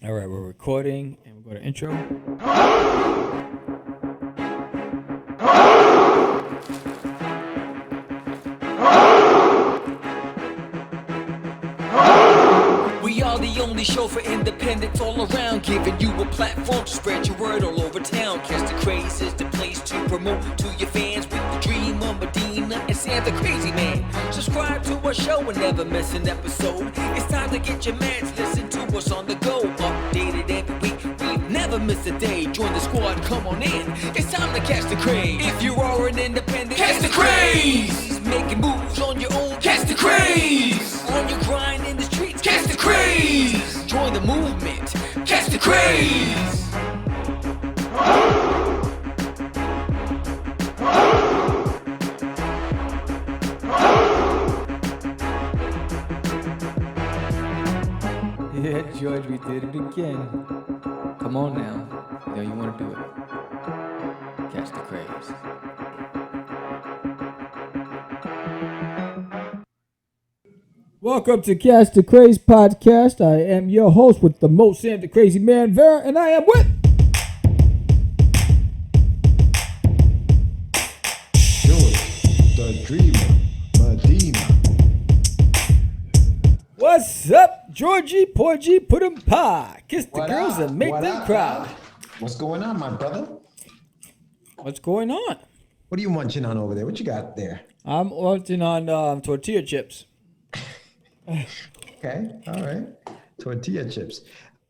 All right, we're recording, and we'll go to intro. We are the only show for independents all around, giving you a platform to spread your word all over town. Cast the Craze is the place to promote to your fans with the dream of Medina and Sam the Crazy Man. Subscribe to our show and never miss an episode. It's time to get your mans, listen to us on the go. Updated every week, we never miss a day. Join the squad, come on in. It's time to catch the Craze. If you are an independent, catch the Craze. Making moves on your own, catch the Craze. On your grind in the streets, catch the Craze. Join the movement, catch the Craze. Yeah, George, we did it again. Come on now. You know you want to do it. Catch the Craze. Welcome to Catch the Craze podcast. I am your host with the most, Sam the Crazy Man, Vera, and I am with... George, the Dreamer, Medina. What's up, Georgie, Porgy, put 'em pie. Kiss the What girls up? and make What them up, cry. dog? What's going on, my brother? What's going on? What are you munching on over there? What you got there? I'm watching on tortilla chips. Okay, all right. Tortilla chips.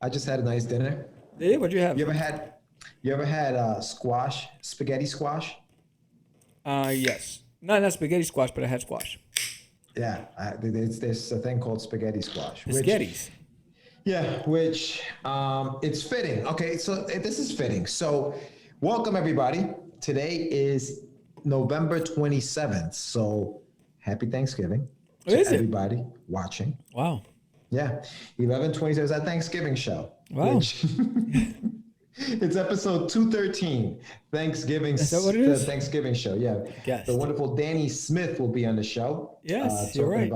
I just had a nice dinner. Yeah, what'd you have? You ever had squash, spaghetti squash? Yes. Not spaghetti squash, but I had squash. Yeah, there's a thing called spaghetti squash. Spaghettis. Which it's fitting. Okay, so this is fitting. So welcome everybody. Today is November 27th. So happy Thanksgiving Oh, to is it? everybody watching. Wow. Yeah, 11/27 is our Thanksgiving show. Wow. Which it's episode 213. Thanksgiving. Is that what it the is? Thanksgiving show. Yeah. Guessed. The wonderful Dani Smith will be on the show. Yes, you're right.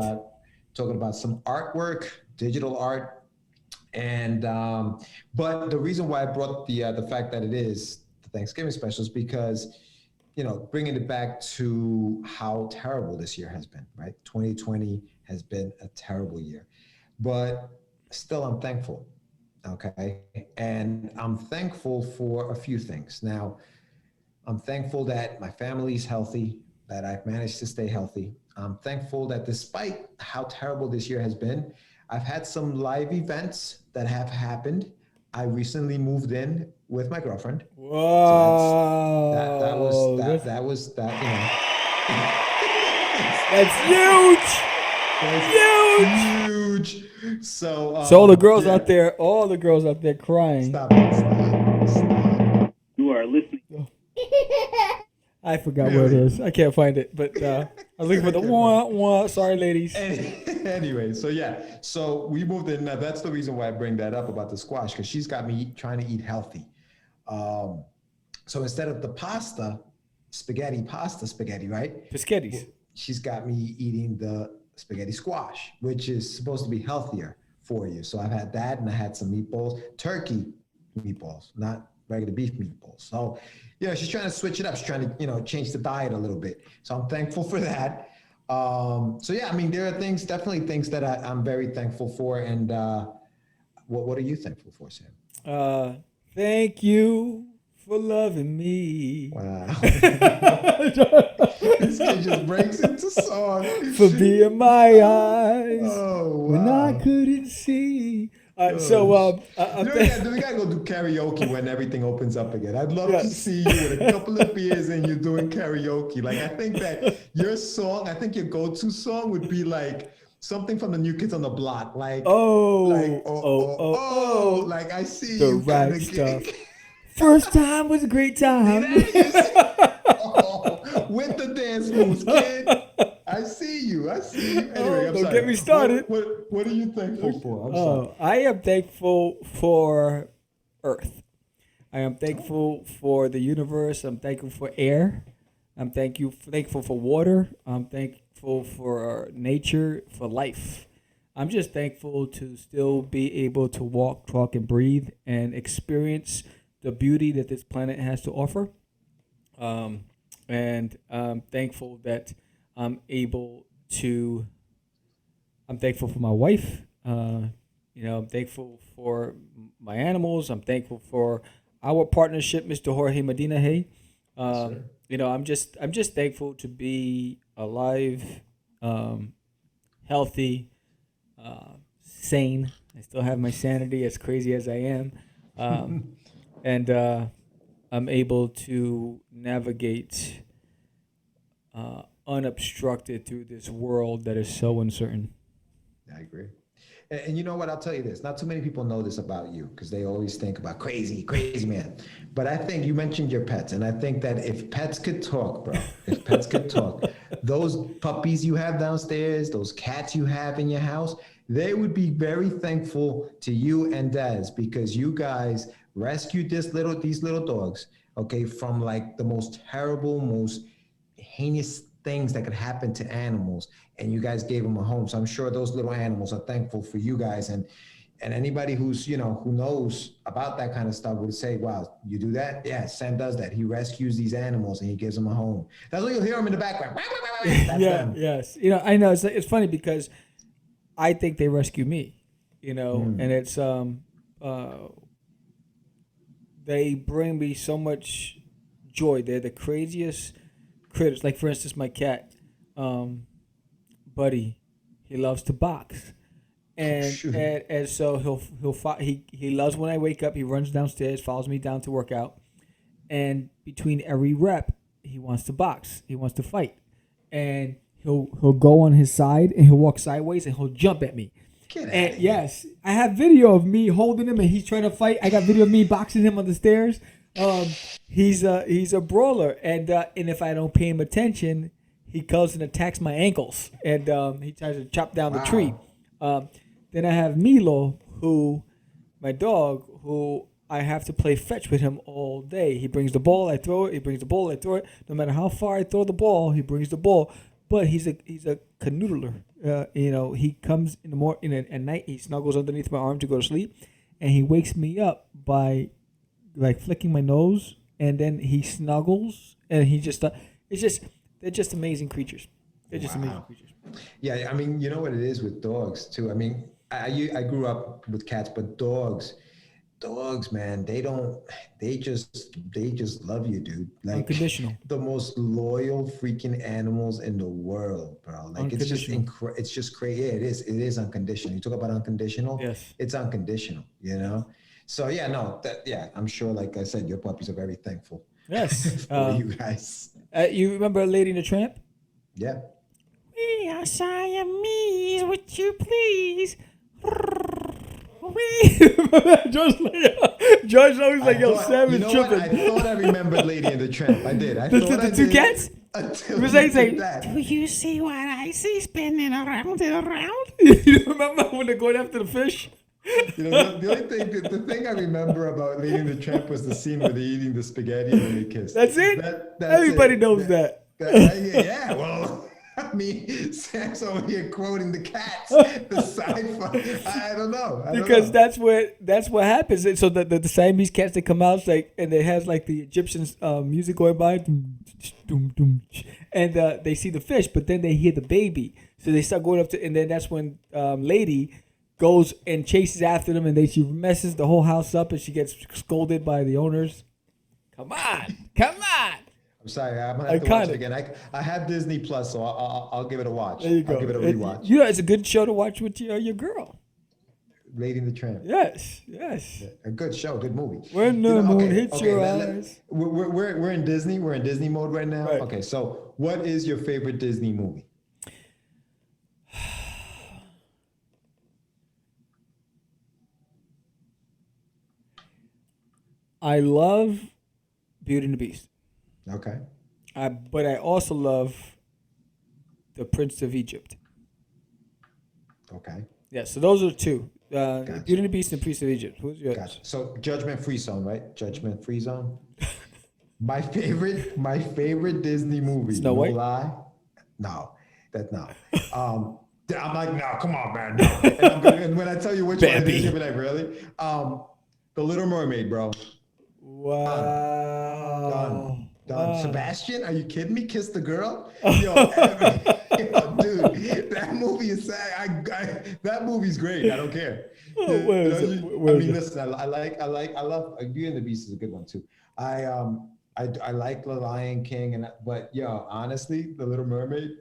Talking about some artwork, digital art, and but the reason why I brought the fact that it is the Thanksgiving special is because, you know, bringing it back to how terrible this year has been, right? 2020 has been a terrible year, but still I'm thankful, okay? And I'm thankful for a few things. Now, I'm thankful that my family's healthy, that I've managed to stay healthy. I'm thankful that despite how terrible this year has been, I've had some live events that have happened. I recently moved in with my girlfriend. Whoa. That was that, you know. That's huge. Huge. So all the girls yeah. out there crying. Stop. You are listening. I forgot where it is. I can't find it, but I was looking for the wah. Sorry, ladies. Anyway, so we moved in. Now that's the reason why I bring that up about the squash, because she's got me trying to eat healthy. So instead of the spaghetti, right? Biscottis. She's got me eating the spaghetti squash, which is supposed to be healthier for you. So I've had that, and I had some meatballs, turkey meatballs, not regular beef meatballs. So, yeah, she's trying to switch it up. She's trying to, you know, change the diet a little bit. So I'm thankful for that. So yeah, I mean, there are definitely things that I'm very thankful for. And what are you thankful for, Sam? Thank you for loving me. Wow. This kid just breaks into song. For being my eyes Oh, wow. when I couldn't see. We gotta go do karaoke when everything opens up again. I'd love to see you with a couple of beers and you're doing karaoke. Like, I think that your go-to song would be like something from the New Kids on the Block. Like, like I see the you. right stuff. First time was a great time. With the dance moves, kid. I see you. Anyway, I'm don't sorry. get me started. What are you thankful for? I'm sorry. I am thankful for Earth. I am thankful for the universe. I'm thankful for air. I'm thankful for water. I'm thankful for nature, for life. I'm just thankful to still be able to walk, talk, and breathe and experience the beauty that this planet has to offer. Um, and I'm thankful that I'm able to. I'm thankful for my wife. I'm thankful for my animals. I'm thankful for our partnership, Mr. Jorge Medina. Hey, Yes, sir. I'm just thankful to be alive, um, healthy, sane. I still have my sanity, as crazy as I am, um, and I'm able to navigate unobstructed through this world that is so uncertain. I agree. And you know what? I'll tell you this. Not too many people know this about you because they always think about crazy, crazy man. But I think you mentioned your pets, and I think that if pets could talk, bro, if pets could talk, those puppies you have downstairs, those cats you have in your house, they would be very thankful to you and Daz because you guys rescued these little dogs, okay, from like the most terrible, most heinous things that could happen to animals, and you guys gave them a home. So I'm sure those little animals are thankful for you guys. And anybody who's who knows about that kind of stuff would say, wow, you do that? Yeah, Sam does that. He rescues these animals and he gives them a home. That's what you'll hear them in the background. That's Yeah, them. yes. I know it's funny because I think they rescue me. And it's uh, they bring me so much joy. They're the craziest critters. Like for instance, my cat, um, Buddy, he loves to box, Oh, and shoot. and, and so he loves when I wake up. He runs downstairs, follows me down to work out, and between every rep, he wants to box. He wants to fight, and he'll go on his side and he'll walk sideways and he'll jump at me. Get out And of here. yes, I have video of me holding him and he's trying to fight. I got video of me boxing him on the stairs. Um, he's a brawler, and if I don't pay him attention, he goes and attacks my ankles, and he tries to chop down the tree. Wow. Um, then I have Milo, my dog, who I have to play fetch with him all day. He brings the ball, I throw it. He brings the ball, I throw it. No matter how far I throw the ball, he brings the ball. But he's a canoodler. He comes in the morning at night. He snuggles underneath my arm to go to sleep, and he wakes me up by like flicking my nose, and then he snuggles, and he just it's just they're just amazing creatures. They're just amazing Wow. creatures. Yeah, I mean, you know what it is with dogs too. I mean, I grew up with cats, but dogs, man, they just love you, dude. Like Unconditional, the most loyal freaking animals in the world, bro. Like unconditional. it's just crazy. Yeah, it is unconditional. You talk about unconditional, Yes, it's unconditional. So yeah, no, yeah, I'm sure, like I said, your puppies are very thankful yes. for you guys. You remember Lady and the Tramp? Yeah. We are Siamese, would you please? We George always like, yo, Sam You is know what? I tripping. thought I remembered Lady and the Tramp. I did. I The, thought the I two did cats? until It was you like, did that. do you see what I see spinning around and around? You remember when they're going after the fish? The only thing, the thing I remember about Lady and the Tramp was the scene where they're eating the spaghetti and then they kiss. That's it? That's Everybody it. knows that. Yeah, well, I mean, Sam's over here quoting the cats, the sci-fi. I don't know. Because that's what happens. And so the Siamese cats, they come out, it's like, and it has like the Egyptian music going by, and they see the fish, but then they hear the baby, so they start going up to, and then that's when Lady goes and chases after them, and she messes the whole house up, and she gets scolded by the owners. Come on! I'm sorry, I'm gonna have to watch it Iconic. again. I have Disney Plus, so I'll give it a watch. There you go. I'll give it a rewatch. It's a good show to watch with your girl. Lady and the Tramp. Yes. A good show, good movie. When the moon hits your let- eyes. we're in Disney. We're in Disney mode right now. Right. Okay, so what is your favorite Disney movie? I love Beauty and the Beast. Okay, But I also love The Prince of Egypt. okay, Yeah, so those are the two. Gotcha. Beauty and the Beast and Prince of Egypt. Who's yours? gotcha. So Judgment Free Zone, right? Judgment Free Zone. My favorite Disney movie. Snow no White? lie. No, that's not. I'm like, no, come on, man. No. And when I tell you which one it is, you'll be like, really? The Little Mermaid, bro. Wow. Done. Sebastian, are you kidding me? Kiss the girl? Yo, dude, that movie is sad. That movie's great. I don't care. Listen, I love Beauty and the Beast is a good one too. I like The Lion King, but honestly, The Little Mermaid,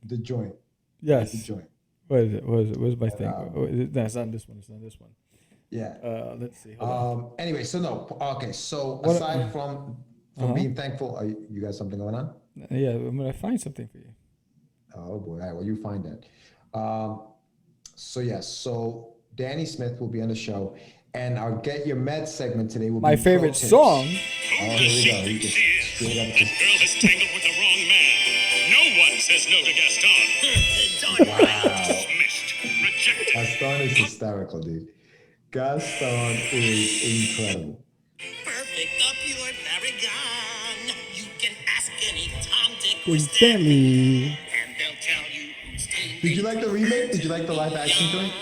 the joint. Yes. The joint. What is it? Where's my thing? No, it's not this one. It's not this one. Yeah. Let's see. Anyway, so no. Okay, so aside from being thankful, you got something going on? Yeah, I'm gonna find something for you. Oh boy! All right, well, you find that. So Dani Smith will be on the show, and our Get Your Meds segment today will be my favorite song. Oh, here we go. You can straight up. This girl has tangled with the wrong man. No one says no to Gaston. Wow. Dismissed. Rejected. Gaston is hysterical, dude. Gaston is incredible. Perfect up your paragon. You can ask any Tom, Dick, or Stanley. and they'll tell you who's Stevie. Did you like the remake? Did you like the live action joint?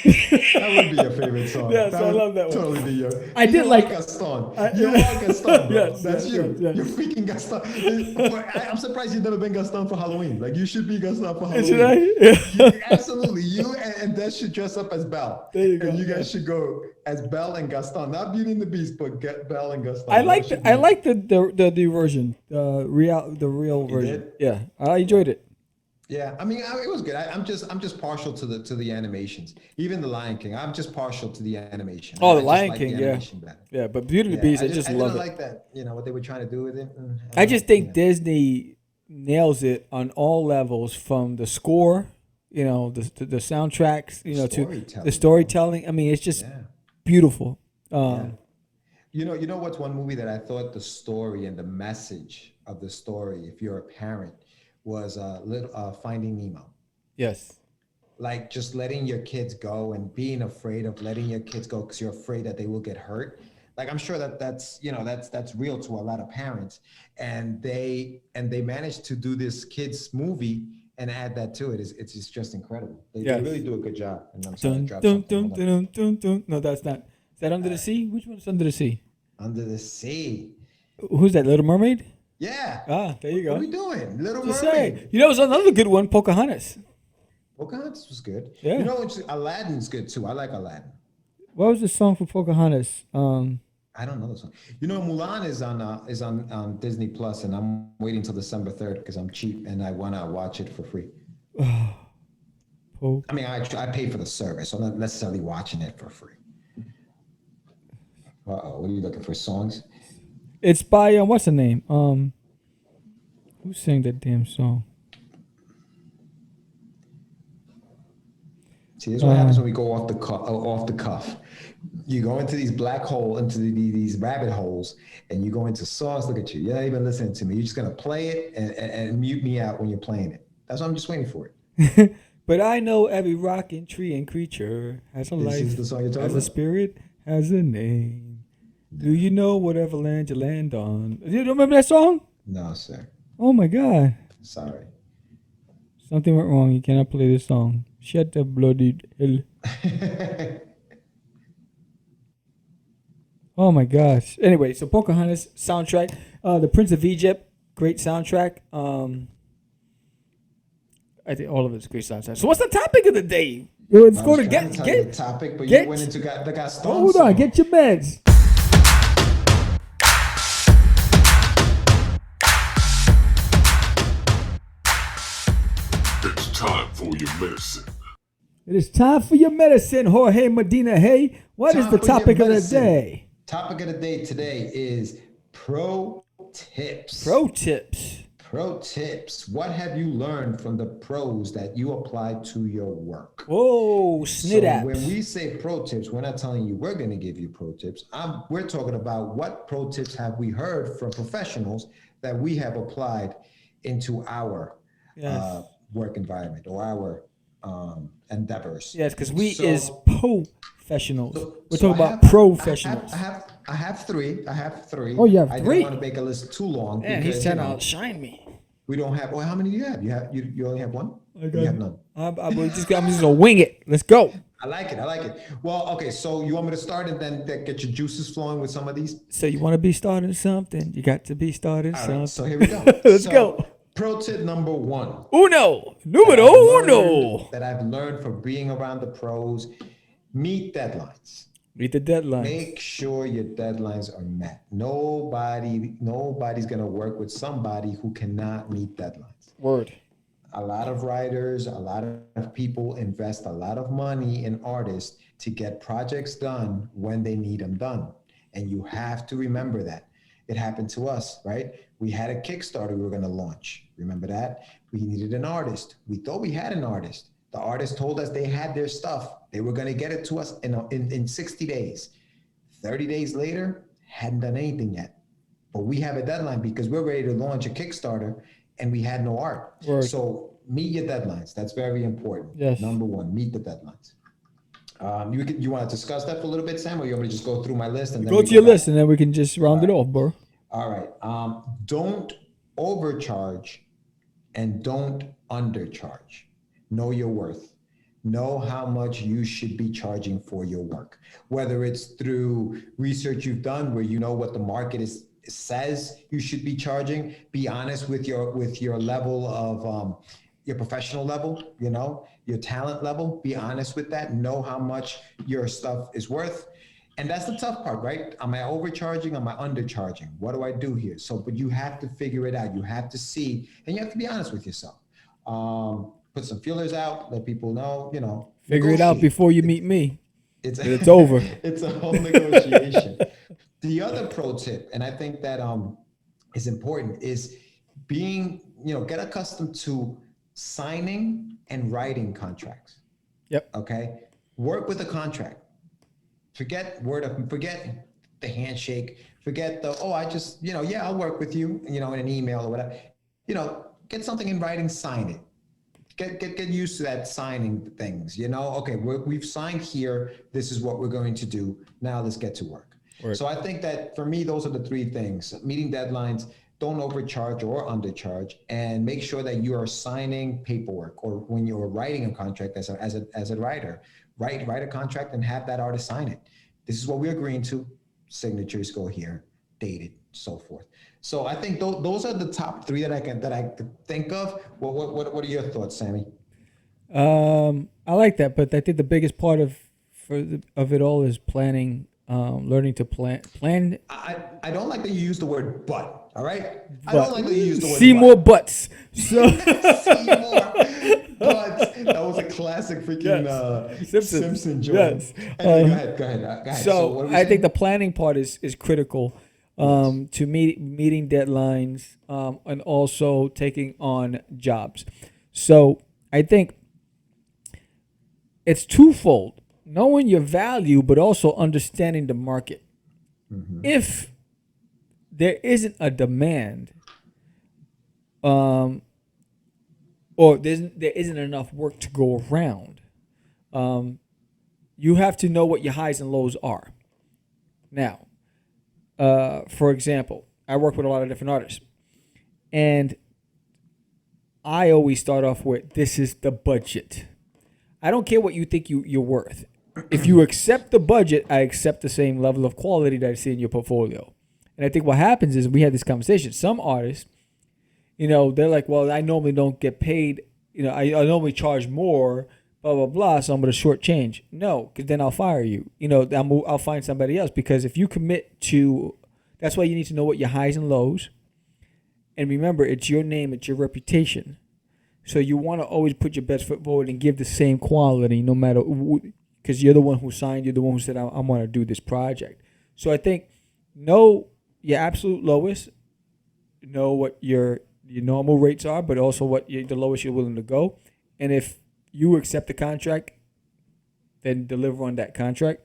That would be your favorite song. Yes, I love that one. Totally be your. I did like Gaston. You like Gaston, bro. Yes, That's you. yes. You're freaking Gaston. I'm surprised you've never been Gaston for Halloween. Like you should be Gaston for Halloween. Should I? Yeah. Absolutely. You and Des should dress up as Belle. There you go. And you guys should go as Belle and Gaston. Not Beauty and the Beast, but get Belle and Gaston. I like the version, the real version. did? Yeah, I enjoyed it. Yeah, I mean, it was good. I'm just partial to the animations. Even the Lion King, I'm just partial to the animation. Oh, I the just Lion like King, the yeah, animation better. yeah. But Beauty and the Beast, I just love didn't it. like that. What they were trying to do with it. I just think Disney nails it on all levels, from the score, the soundtracks, to the storytelling. I mean, it's just beautiful. You know what's one movie that I thought the story and the message of the story, if you're a parent, was Finding Nemo. Yes. Like just letting your kids go and being afraid of letting your kids go because you're afraid that they will get hurt. Like I'm sure that's real to a lot of parents, and they managed to do this kids movie and add that to it. It's just incredible. They really do a good job. And I'm sorry, No, that's not. Is that Under the Sea? Which one's Under the Sea? Under the Sea. Who's that? Little Mermaid? Yeah. Ah, there you go. What are we doing? Little Just Mermaid. say, there's another good one, Pocahontas. Pocahontas was good. Yeah. Aladdin's good too. I like Aladdin. What was the song for Pocahontas? I don't know the song. Mulan is on Disney Plus, and I'm waiting till December 3rd because I'm cheap and I want to watch it for free. I mean, I pay for the service, so I'm not necessarily watching it for free. What are you looking for? Songs? It's by what's the name? Who sang that damn song? See, this is what happens when we go off the cuff. You go into these these rabbit holes, and you go into songs. Look at you. You're not even listening to me. You're just gonna play it and mute me out when you're playing it. That's why I'm just waiting for it. But I know every rock and tree and creature has a life, Is the song you're talking has a about? spirit, has a name. Do you know whatever land you land on? You don't remember that song? No, sir. Oh my God. Sorry. Something went wrong. You cannot play this song. Shut the bloody hell. Oh my gosh. Anyway, so Pocahontas soundtrack. The Prince of Egypt, great soundtrack. I think all of it's great soundtrack. So what's the topic of the day? Let's go to get the topic, but get- you went into the Gaston. Hold song. on, get your meds. It's time for your medicine. It is time for your medicine, Jorge Medina. Hey, what is Time the for your topic of the medicine. day? Topic of the day today is pro tips. Pro tips. Pro tips. What have you learned from the pros that you apply to your work? Whoa, snit So apps. when we say pro tips, we're not telling you we're going to give you pro tips. We're talking about what pro tips have we heard from professionals that we have applied into our Yes. work environment or our endeavors. Yes, because we So- is professionals. We're So talking I about have- professionals. I I have three. Oh, you have I three? don't want to make a list too long Man, because he's trying to outshine me. we don't have. Well, how many do you have? You only have one. I Or you have none. I'm just gonna wing it. Let's go. I like it. I like it. Well, okay. So you want me to start and then get your juices flowing with some of these? So you want to be starting something? You got to be starting All something. right. So here we go. Let's So, go. Pro tip number one. Numero uno. That I've learned from being around the pros: meet deadlines. Meet the deadline. Make sure your deadlines are met. Nobody's gonna work with somebody who cannot meet deadlines. Word. A lot of writers, a lot of people invest a lot of money in artists to get projects done when they need them done. And you have to remember that. It happened to us, right? We had a Kickstarter we were going to launch. Remember that? We needed an artist. We thought we had an artist. The artist told us they had their stuff. They were going to get it to us in 60 days. 30 days later, hadn't done anything yet. But we have a deadline because we're ready to launch a Kickstarter and we had no art. Word. So meet your deadlines. That's very important. Yes. Number one, meet the deadlines. You want to discuss that for a little bit, Sam, or you want me to just go through my list and then Go we to your back? list and then we can just round it off, bro. All right. Don't overcharge and don't undercharge. Know your worth. Know how much you should be charging for your work. Whether it's through research you've done where you know what the market says you should be charging, be honest with your level of your professional level, your talent level, be honest with that, know how much your stuff is worth. And that's the tough part, right? Am I overcharging? Am I undercharging? What do I do here? But you have to figure it out. You have to see, and you have to be honest with yourself. Put some feelers out, let people know, Figure it out negotiate. before you meet me. It's over. It's a whole negotiation. The other pro tip, and I think that is important, is get accustomed to signing and writing contracts. Yep. Okay. Work with a contract. Forget the handshake. Forget I'll work with you, in an email or whatever. Get something in writing, sign it. Get used to that signing things. Okay, we've signed here. This is what we're going to do. Now let's get to work. Right. So I think that for me, those are the three things: meeting deadlines, don't overcharge or undercharge, and make sure that you are signing paperwork, or when you're writing a contract as a writer, write a contract and have that artist sign it. This is what we're agreeing to. Signatures go here, dated, so forth. So I think those are the top three that I could think of. What are your thoughts, Sammy? I like that, but I think the biggest part of it all is planning, learning to plan. I don't like that you use the word "but." All right, I don't like that you use the word see "but." more butts. So See more. But that was a classic freaking Simpson joke. Yes. Anyway, go ahead. So what were we I think saying? the planning part is critical to meeting deadlines and also taking on jobs. So I think it's twofold: knowing your value, but also understanding the market. Mm-hmm. If there isn't a demand, or there isn't enough work to go around, you have to know what your highs and lows are. Now, for example, I work with a lot of different artists, and I always start off with, this is the budget. I don't care what you think you're worth. If you accept the budget, I accept the same level of quality that I see in your portfolio. And I think what happens is, we had this conversation. Some artists, they're like, well, I normally don't get paid. I normally charge more, blah, blah, blah, so I'm going to shortchange. No, because then I'll fire you. I'll find somebody else. Because if you commit to, that's why you need to know what your highs and lows. And remember, it's your name, it's your reputation. So you want to always put your best foot forward and give the same quality, no matter, because you're the one who signed, you're the one who said, I want to do this project. So I think, know your absolute lowest, know what your normal rates are, but also what the lowest you're willing to go. And if you accept the contract, then deliver on that contract.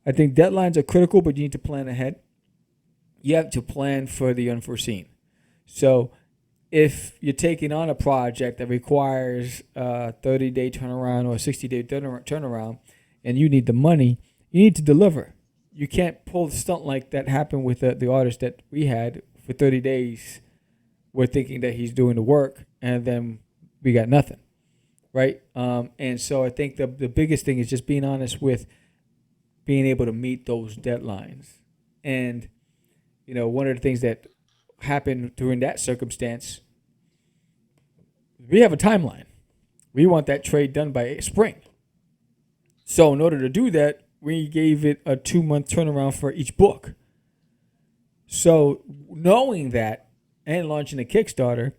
I think deadlines are critical, but you need to plan ahead. You have to plan for the unforeseen. So if you're taking on a project that requires a 30-day turnaround or a 60-day turnaround, and you need the money, you need to deliver. you can't pull the stunt like that happened with the artist that we had for 30 days. We're thinking that he's doing the work, and then we got nothing, right? And so I think the biggest thing is just being honest with being able to meet those deadlines. And, one of the things that happened during that circumstance, we have a timeline. We want that trade done by spring. So in order to do that, we gave it a 2-month turnaround for each book. So knowing that and launching a Kickstarter,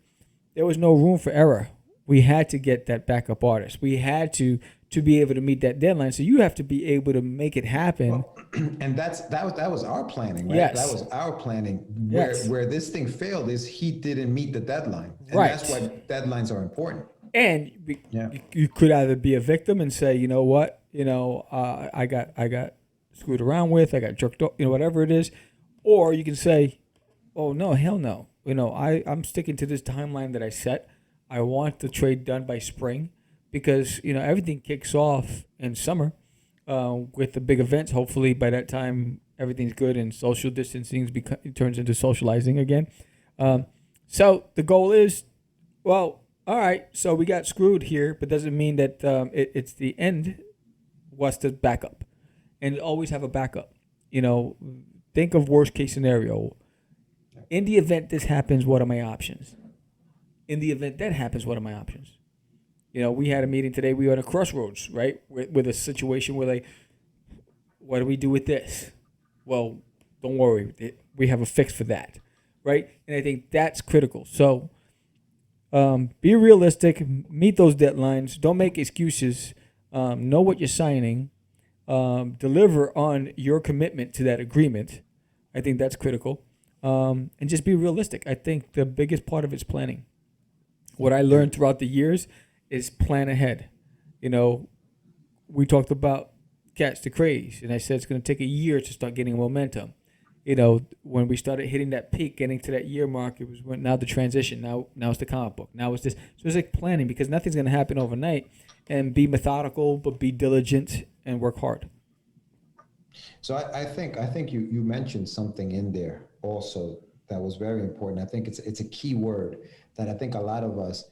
there was no room for error. We had to get that backup artist. We had to be able to meet that deadline. So you have to be able to make it happen. Well, and that was our planning, right? Yes. That was our planning. Yes. Where this thing failed is he didn't meet the deadline. And Right. that's why deadlines are important. And you could either be a victim and say, you know what, I got screwed around with, I got jerked off, whatever it is, or you can say, oh no, hell no, I'm sticking to this timeline that I set. I want the trade done by spring, because everything kicks off in summer with the big events. Hopefully by that time everything's good and social distancing turns into socializing again. So the goal is, well, all right, so we got screwed here, but doesn't mean that it's the end. What's the backup? And always have a backup. Think of worst case scenario. In the event this happens, what are my options? In the event that happens, what are my options? We had a meeting today. We were at a crossroads, right? With a situation where what do we do with this? Well, don't worry. We have a fix for that, right? And I think that's critical. So be realistic, meet those deadlines, don't make excuses, know what you're signing, deliver on your commitment to that agreement. I think that's critical. And just be realistic. I think the biggest part of it's planning. What I learned throughout the years is plan ahead. We talked about Catch the Craze, and I said it's going to take a year to start getting momentum. When we started hitting that peak, getting to that year mark, it was now the transition. Now it's the comic book. Now it's this. So it's like planning, because nothing's going to happen overnight. And be methodical, but be diligent and work hard. So I think you mentioned something in there also that was very important. I think it's a key word that I think a lot of us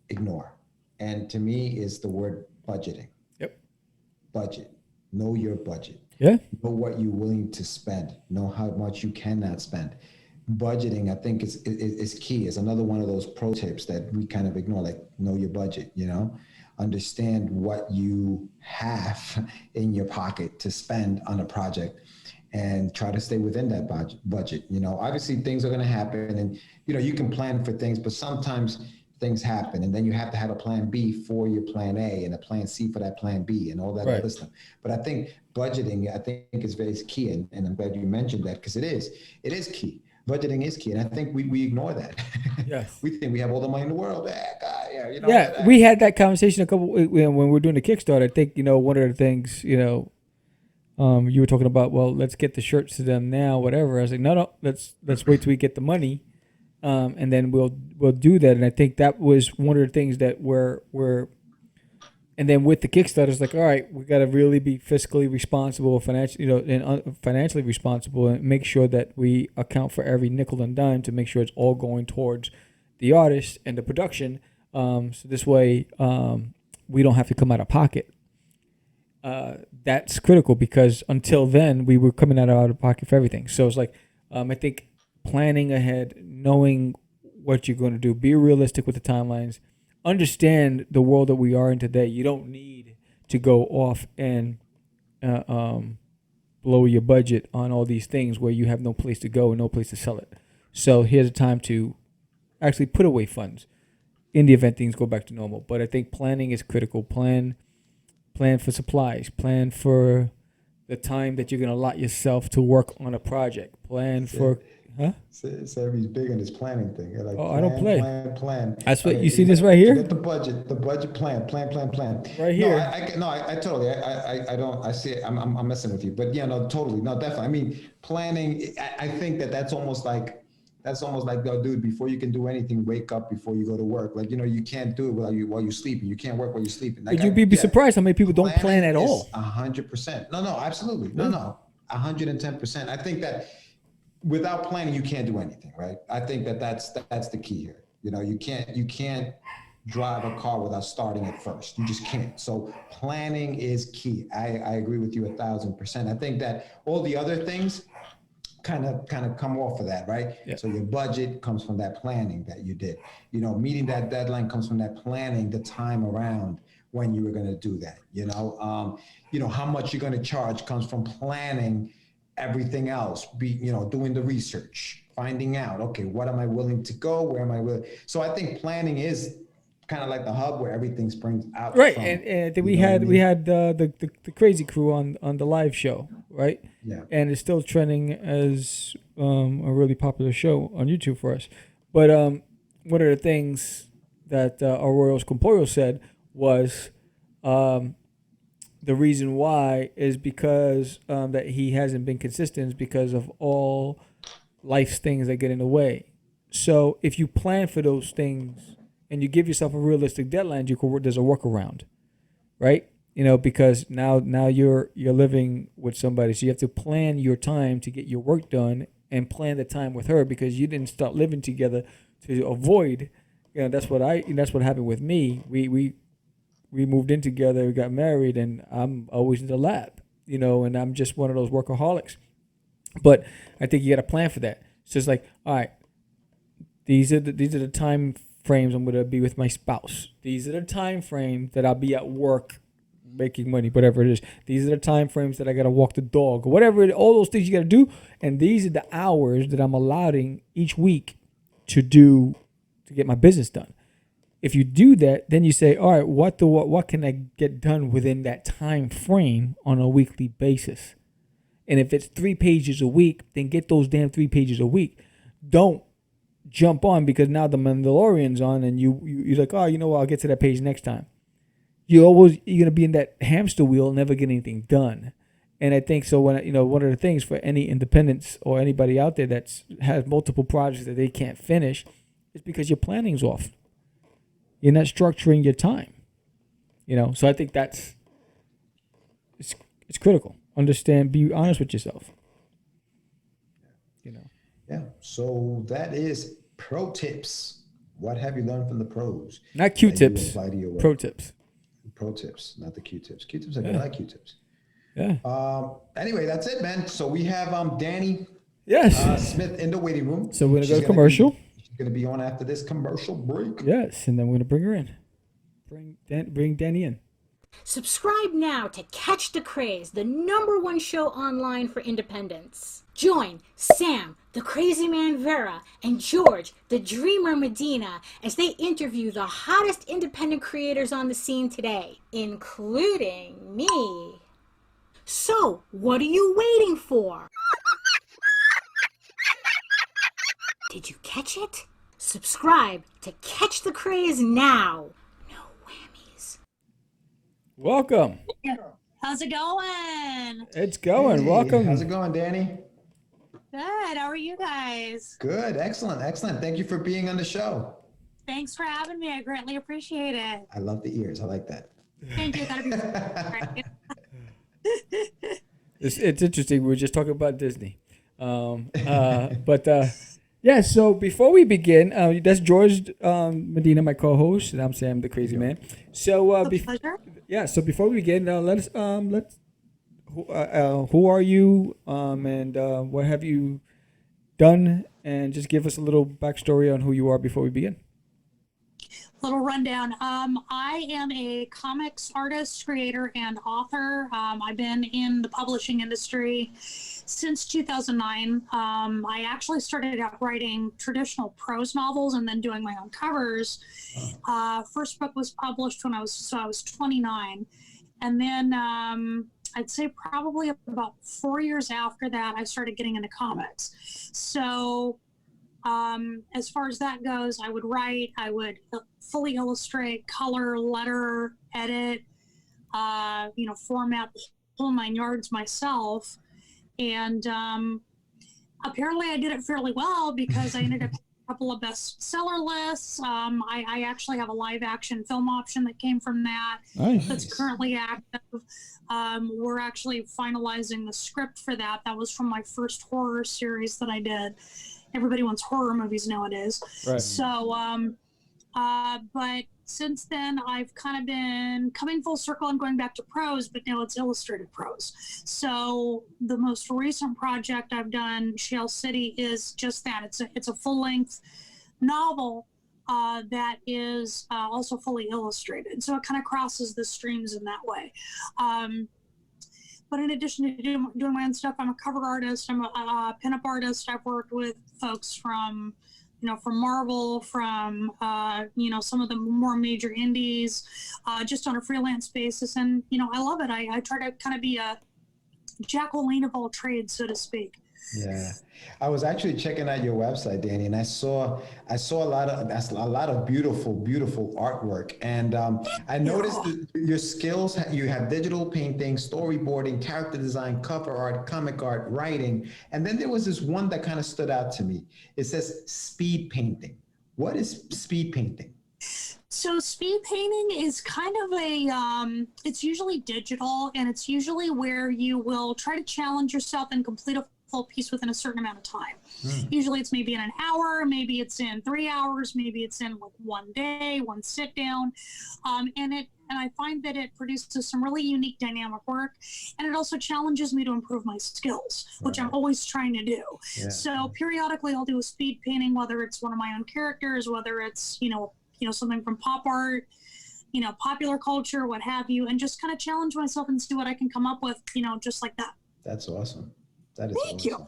ignore. And to me is the word budgeting. Yep. Budget. Know your budget. Yeah. Know what you're willing to spend. Know how much you cannot spend. Budgeting, I think, is key. It's another one of those pro tips that we kind of ignore, like know your budget, Understand what you have in your pocket to spend on a project and try to stay within that budget. Obviously things are going to happen, and, you can plan for things, but sometimes things happen, and then you have to have a plan B for your plan A and a plan C for that plan B and all that other stuff. But I think budgeting, is very key, and I'm glad you mentioned that, because it is key. Budgeting is key, and I think we ignore that. Yes. We think we have all the money in the world. We had that conversation when we were doing the Kickstarter. I think one of the things you were talking about. Well, let's get the shirts to them now, whatever. I was like, no, let's wait till we get the money. And then we'll do that. And I think that was one of the things that we're and then with the Kickstarter, it's like, all right, we got to really be fiscally responsible, financially responsible, and make sure that we account for every nickel and dime to make sure it's all going towards the artist and the production. So this way, we don't have to come out of pocket. That's critical, because until then, we were coming out of pocket for everything. So it's like, I think planning ahead, knowing what you're going to do, be realistic with the timelines, understand the world that we are in today. You don't need to go off and blow your budget on all these things where you have no place to go and no place to sell it. So here's a time to actually put away funds in the event things go back to normal. But I think planning is critical. Plan for supplies. Plan for the time that you're going to allot yourself to work on a project. Plan for... Huh? He's big on this planning thing. Like, I don't play. Plan. That's what you see this right here. Get the budget plan. Right here. I totally. I don't. I see it. I'm messing with you, but totally, definitely. I mean, planning. I think that's almost like. Dude, before you can do anything, wake up before you go to work. Like, you can't do it while you're sleeping. You can't work while you're sleeping. Like, But you'd be surprised how many people don't plan at all. 100%. No, absolutely. No. 110%. I think that without planning, you can't do anything, right? I think that that's the key here. You know, you can't drive a car without starting it first. You just can't. So planning is key. I agree with you 1,000%. I think that all the other things kind of come off of that, right? Yeah. So your budget comes from that planning that you did. You know, meeting that deadline comes from that planning, the time around when you were going to do that. You know, how much you're going to charge comes from planning everything else. Doing the research, finding out, okay, what am I willing to go? Where am I willing? So I think planning is kind of like the hub where everything springs out. Right, from, and we had the Crazy Crew on the live show, right? Yeah. And it's still trending as a really popular show on YouTube for us. But one of the things that Arroyos Compoyo said was the reason why is because that he hasn't been consistent is because of all life's things that get in the way. So if you plan for those things and you give yourself a realistic deadline, there's a workaround, right? You know, because now you're living with somebody, so you have to plan your time to get your work done and plan the time with her because you didn't start living together to avoid. You know, that's what happened with me. We moved in together, we got married, and I'm always in the lab, you know, and I'm just one of those workaholics. But I think you got to plan for that. So it's like, all right, these are the time frames I'm going to be with my spouse. These are the time frames that I'll be at work making money, whatever it is. These are the time frames that I got to walk the dog, whatever, all those things you got to do. And these are the hours that I'm allowing each week to get my business done. If you do that, then you say, all right, what can I get done within that time frame on a weekly basis? And if it's 3 pages a week, then get those damn 3 pages a week. Don't jump on because now the Mandalorian's on and you're like, oh, you know what, I'll get to that page next time. You're gonna be in that hamster wheel, never get anything done. And I think so when one of the things for any independents or anybody out there that has multiple projects that they can't finish is because your planning's off. You're not structuring your time. You know, so I think it's critical. Understand, be honest with yourself. You know. Yeah. So that is pro tips. What have you learned from the pros? Not Q-tips. Pro tips. Pro tips, not the Q-tips. Q-tips are good. I like Q-tips. Yeah. Anyway, that's it, man. So we have Dani Smith in the waiting room. So we're gonna go to commercial. She's gonna be on after this commercial break. Yes, and then we're gonna bring her in. Bring Dani in. Subscribe now to Catch the Craze, the #1 show online for independents. Join Sam, the Crazy Man Vera, and George, the Dreamer Medina, as they interview the hottest independent creators on the scene today, including me. So, what are you waiting for? Did you catch it? Subscribe to Catch the Craze now. No whammies. Welcome. How's it going? It's going. Hey, welcome. How's it going, Dani? Good. How are you guys? Good. Excellent. Thank you for being on the show. Thanks for having me. I greatly appreciate it. I love the ears. I like that. Thank you. Gotta be. It's interesting. We were just talking about Disney. Yeah, so before we begin, that's George Medina, my co-host, and I'm Sam, the Crazy Man. So Pleasure. Yeah, so before we begin, let's who are you, and what have you done, and just give us a little backstory on who you are before we begin. Little rundown. I am a comics artist, creator, and author. I've been in the publishing industry since 2009. I actually started out writing traditional prose novels and then doing my own covers. First book was published when I was 29, and then I'd say probably about 4 years after that, I started getting into comics. So as far as that goes, I would write, I would fully illustrate, color, letter, edit, format the whole 9 yards myself. And apparently I did it fairly well because I ended up couple of bestseller lists. I actually have a live action film option that came from that. Nice. That's currently active. We're actually finalizing the script for that. That was from my first horror series that I did. Everybody wants horror movies nowadays. Right. So, but since then, I've kind of been coming full circle and going back to prose, but now it's illustrated prose. So the most recent project I've done, Shale City, is just that. It's a full-length novel that is also fully illustrated. So it kind of crosses the streams in that way. But in addition to doing my own stuff, I'm a cover artist. I'm a pinup artist. I've worked with folks from Marvel, from, some of the more major indies, just on a freelance basis. And, I love it. I try to kind of be a Jacqueline of all trades, so to speak. Yeah, I was actually checking out your website, Dani, and I saw a lot of beautiful artwork. And I noticed that your skills. You have digital painting, storyboarding, character design, cover art, comic art, writing, and then there was this one that kind of stood out to me. It says speed painting. What is speed painting? So speed painting is kind of it's usually digital, and it's usually where you will try to challenge yourself and complete a full piece within a certain amount of time. Usually it's maybe in an hour, maybe it's in 3 hours, maybe it's in like one day, one sit down. And I find that it produces some really unique dynamic work, and it also challenges me to improve my skills, which I'm always trying to do. Yeah. So periodically I'll do a speed painting, whether it's one of my own characters, whether it's, something from pop art, popular culture, what have you, and just kind of challenge myself and see what I can come up with, just like that. That's awesome. That is Thank awesome.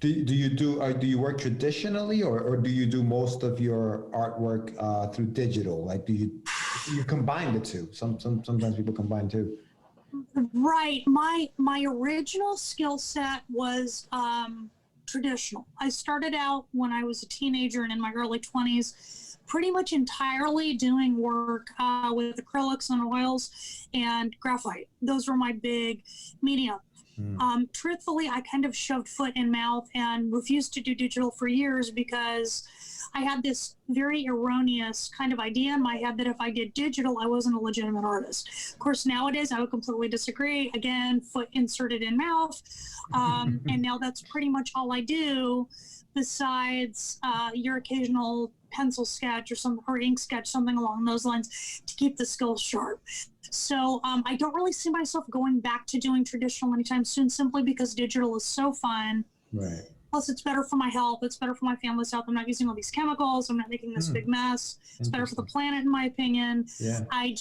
you. Do you work traditionally, or do you do most of your artwork through digital? Like, do you combine the two? Sometimes people combine too. Right. My original skill set was traditional. I started out when I was a teenager and in my early 20s, pretty much entirely doing work with acrylics and oils and graphite. Those were my big medium. Truthfully, I kind of shoved foot in mouth and refused to do digital for years because I had this very erroneous kind of idea in my head that if I did digital, I wasn't a legitimate artist. Of course, nowadays I would completely disagree. Again, foot inserted in mouth. And now that's pretty much all I do, besides your occasional pencil sketch or ink sketch, something along those lines, to keep the skills sharp. So I don't really see myself going back to doing traditional anytime soon, simply because digital is so fun. Right. Plus, it's better for my health. It's better for my family's health. I'm not using all these chemicals. I'm not making this big mess. It's better for the planet, in my opinion. Yeah. I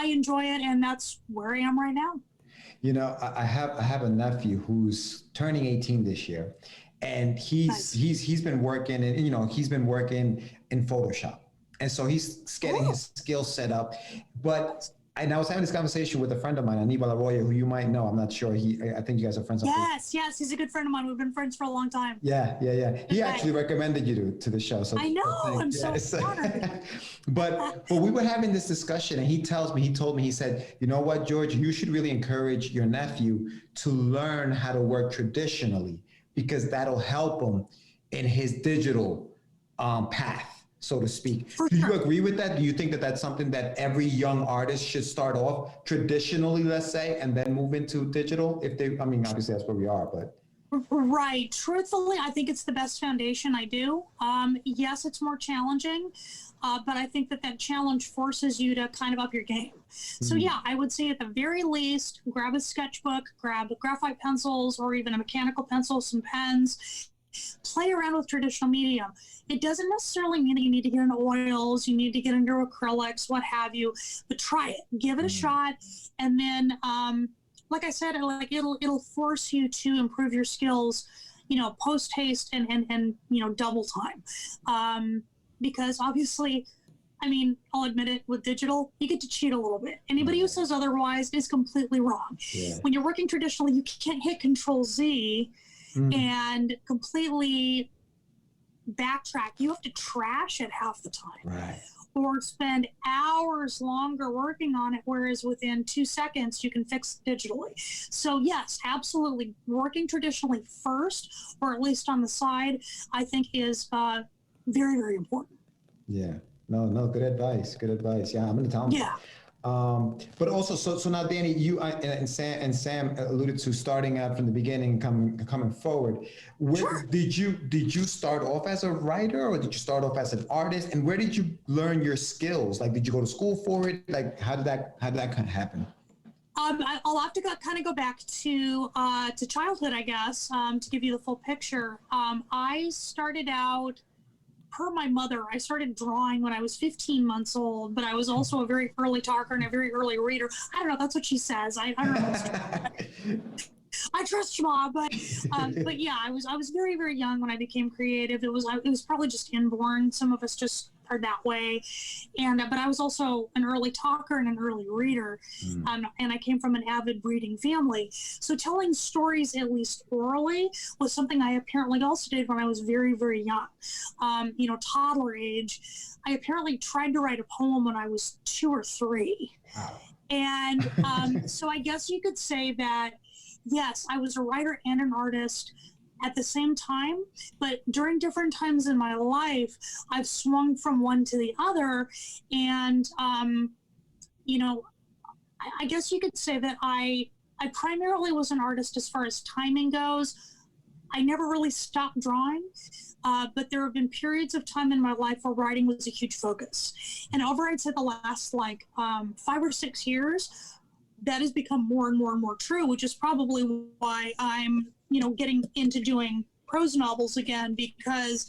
enjoy it, and that's where I am right now. I have a nephew who's turning 18 this year, and he's been working, and he's been working in Photoshop. And so he's getting his skills set up. And I was having this conversation with a friend of mine, Aníbal Arroyo, who you might know. I'm not sure. I think you guys are friends. Yes, he's a good friend of mine. We've been friends for a long time. Yeah. He actually recommended you to the show. So I know. I'm so honored. But we were having this discussion, and he told me, he said, you know what, George, you should really encourage your nephew to learn how to work traditionally, because that'll help him in his digital path, so to speak. Do you agree with that? Do you think that that's something that every young artist should start off traditionally, let's say, and then move into digital? Obviously that's where we are, but. Right. Truthfully, I think it's the best foundation I do. Yes, it's more challenging, but I think that challenge forces you to kind of up your game. So yeah, I would say at the very least, grab a sketchbook, grab graphite pencils, or even a mechanical pencil, some pens. Play around with traditional medium. It doesn't necessarily mean that you need to get into oils, you need to get into acrylics, what have you, but try it, give it a shot. And then, like I said, it'll force you to improve your skills, post haste and double time. Because obviously, I'll admit it, with digital, you get to cheat a little bit. Anybody who says otherwise is completely wrong. Yeah. When you're working traditionally, you can't hit Control-Z and completely backtrack. You have to trash it half the time. Right. or spend hours longer working on it, whereas within 2 seconds you can fix it digitally. So yes, absolutely, working traditionally first, or at least on the side, I think is very, very important. Yeah. No, good advice. Good advice. Yeah, I'm gonna tell him. Yeah. But also, so now, Danny, you and Sam alluded to starting out from the beginning, coming forward. Sure. Did you start off as a writer, or did you start off as an artist? And where did you learn your skills? Like, did you go to school for it? Like, how did that kind of happen? I'll have to kind of go back to childhood, I guess, to give you the full picture. I started out, per my mother, I started drawing when I was 15 months old, but I was also a very early talker and a very early reader. I don't know. That's what she says. I don't know. I trust your mom, but yeah, I was very, very young when I became creative. It was probably just inborn. Some of us just are that way, and but I was also an early talker and an early reader, and I came from an avid reading family. So telling stories, at least orally, was something I apparently also did when I was very, very young. Toddler age. I apparently tried to write a poem when I was 2 or 3, and so I guess you could say that. Yes, I was a writer and an artist at the same time, but during different times in my life, I've swung from one to the other. And, I guess you could say that I primarily was an artist as far as timing goes. I never really stopped drawing, but there have been periods of time in my life where writing was a huge focus. And over, I'd say, the last 5 or 6 years, that has become more and more and more true, which is probably why I'm, getting into doing prose novels again, because,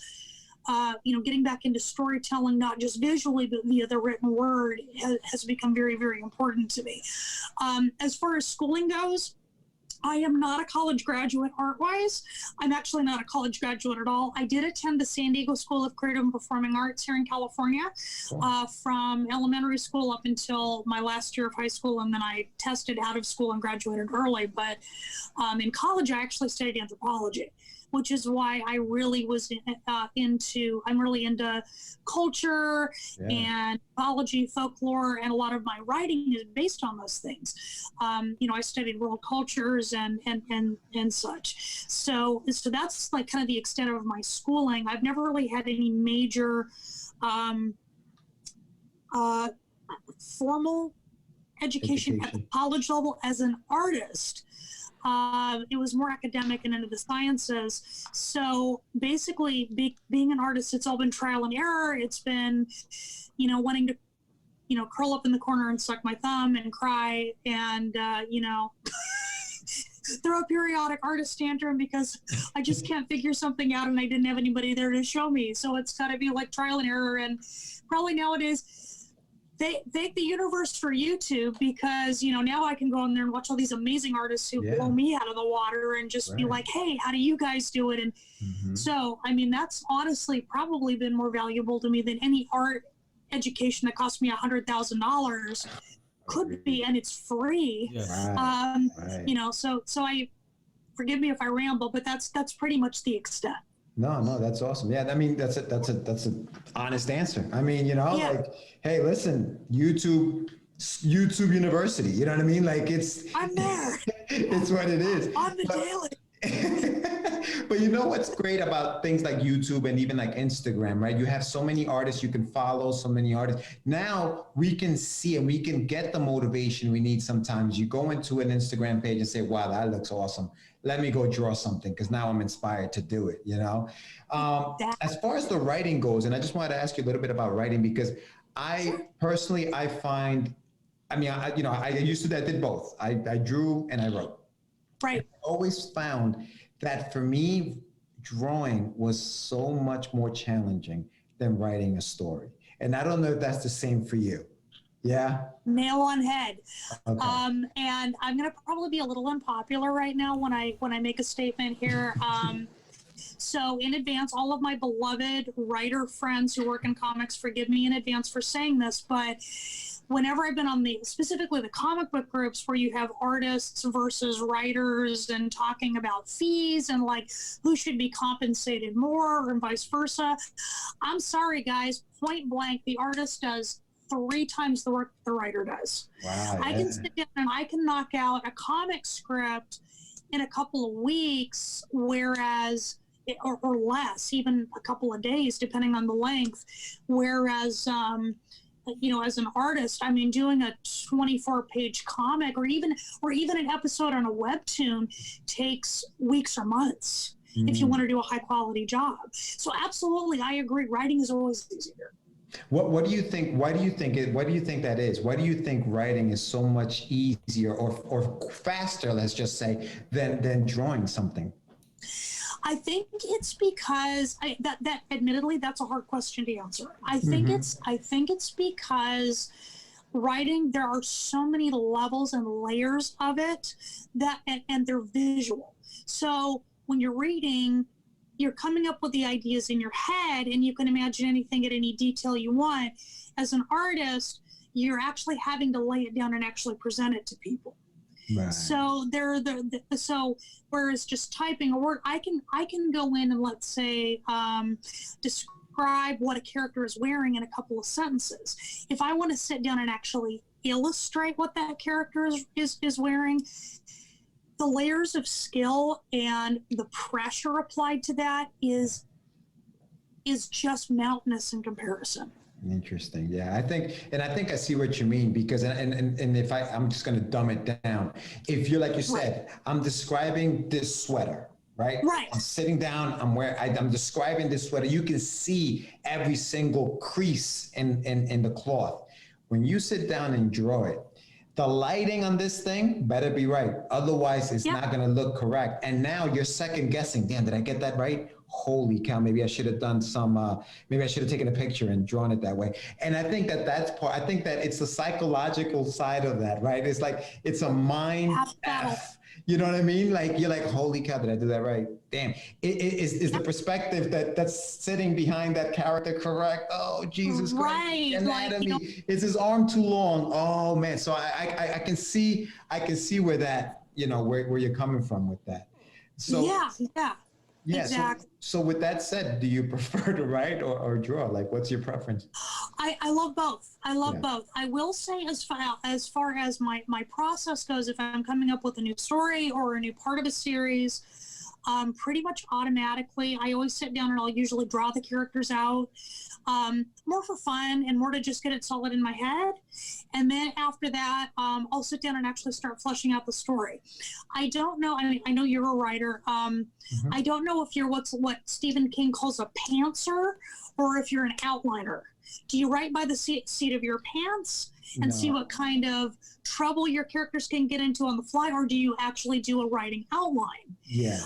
getting back into storytelling, not just visually, but via the written word has become very, very important to me. As far as schooling goes, I am not a college graduate art-wise. I'm actually not a college graduate at all. I did attend the San Diego School of Creative and Performing Arts here in California, from elementary school up until my last year of high school, and then I tested out of school and graduated early. But in college, I actually studied anthropology, which is why I really was I'm really into culture and mythology, folklore, and a lot of my writing is based on those things. I studied world cultures and such. So that's kind of the extent of my schooling. I've never really had any major formal education at the college level as an artist. It was more academic and into the sciences. So basically, being an artist, it's all been trial and error. It's been, wanting to, curl up in the corner and suck my thumb and cry and, throw a periodic artist tantrum because I just can't figure something out and I didn't have anybody there to show me. So it's got to be like trial and error. And probably nowadays, thank the universe for YouTube, because now I can go on there and watch all these amazing artists who blow me out of the water and just be like, hey, how do you guys do it? And so that's honestly probably been more valuable to me than any art education that cost me $100,000 could be, and it's free. So I, forgive me if I ramble, but that's pretty much the extent. No, that's awesome. Yeah, that's an honest answer. Hey, listen, YouTube University. You know what I mean? I'm there. It's what it is. On the daily. But you know what's great about things like YouTube and even like Instagram, right? You have so many artists you can follow, so many artists. Now we can see and we can get the motivation we need sometimes. You go into an Instagram page and say, wow, that looks awesome. Let me go draw something because now I'm inspired to do it, As far as the writing goes, and I just wanted to ask you a little bit about writing, because I personally, I find, I used to, I did both. I drew and I wrote. Right. I always found that for me, drawing was so much more challenging than writing a story. And I don't know if that's the same for you. Yeah. Nail on head. Okay. And I'm going to probably be a little unpopular right now when I make a statement here. So in advance, all of my beloved writer friends who work in comics, forgive me in advance for saying this, but whenever I've been on specifically the comic book groups where you have artists versus writers and talking about fees and like who should be compensated more and vice versa, I'm sorry, guys, point blank, the artist does 3 times the work the writer does. Wow. I can sit down and I can knock out a comic script in a couple of weeks, whereas or less, even a couple of days, depending on the length. Whereas, as an artist, I mean, doing a 24-page comic or even an episode on a webtoon takes weeks or months if you want to do a high quality job. So absolutely, I agree. Writing is always easier. What do you think? Why do you think that is? Why do you think writing is so much easier or faster, let's just say, than drawing something? I think it's because that admittedly that's a hard question to answer. I think it's because writing, there are so many levels and layers of it and they're visual. So when you're reading, you're coming up with the ideas in your head and you can imagine anything at any detail you want. As an artist, you're actually having to lay it down and actually present it to people. Right. So so whereas just typing a word, I can go in and let's say describe what a character is wearing in a couple of sentences. If I want to sit down and actually illustrate what that character is wearing, the layers of skill and the pressure applied to that is just mountainous in comparison. Interesting. Yeah, I think I see what you mean, because and if I'm just going to dumb it down. If you're like you said, I'm describing this sweater, right? Right. I'm sitting down. I'm describing this sweater. You can see every single crease in the cloth. When you sit down and draw it, the lighting on this thing better be right. Otherwise, it's not going to look correct. And now you're second guessing. Damn, did I get that right? Holy cow, maybe I should have done maybe I should have taken a picture and drawn it that way. And I think that's part, I think that it's the psychological side of that, right? It's like, it's a mind F. You know what I mean? Like, you're like, holy cow, did I do that right? Damn. Is the perspective that's sitting behind that character correct? Oh, Jesus Christ. Right. Anatomy. Like, is his arm too long? Oh man. So I can see where that, where you're coming from with that. So yeah, exactly. So with that said, do you prefer to write or draw? Like, what's your preference? I love both. I love both. I will say as far as my process goes, if I'm coming up with a new story or a new part of a series, pretty much automatically, I always sit down and I'll usually draw the characters out, more for fun and more to just get it solid in my head. And then after that, I'll sit down and actually start fleshing out the story. I don't know. I mean, I know you're a writer. I don't know if you're what Stephen King calls a pantser or if you're an outliner. Do you write by the seat of your pants and see what kind of trouble your characters can get into on the fly, or do you actually do a writing outline? Yeah.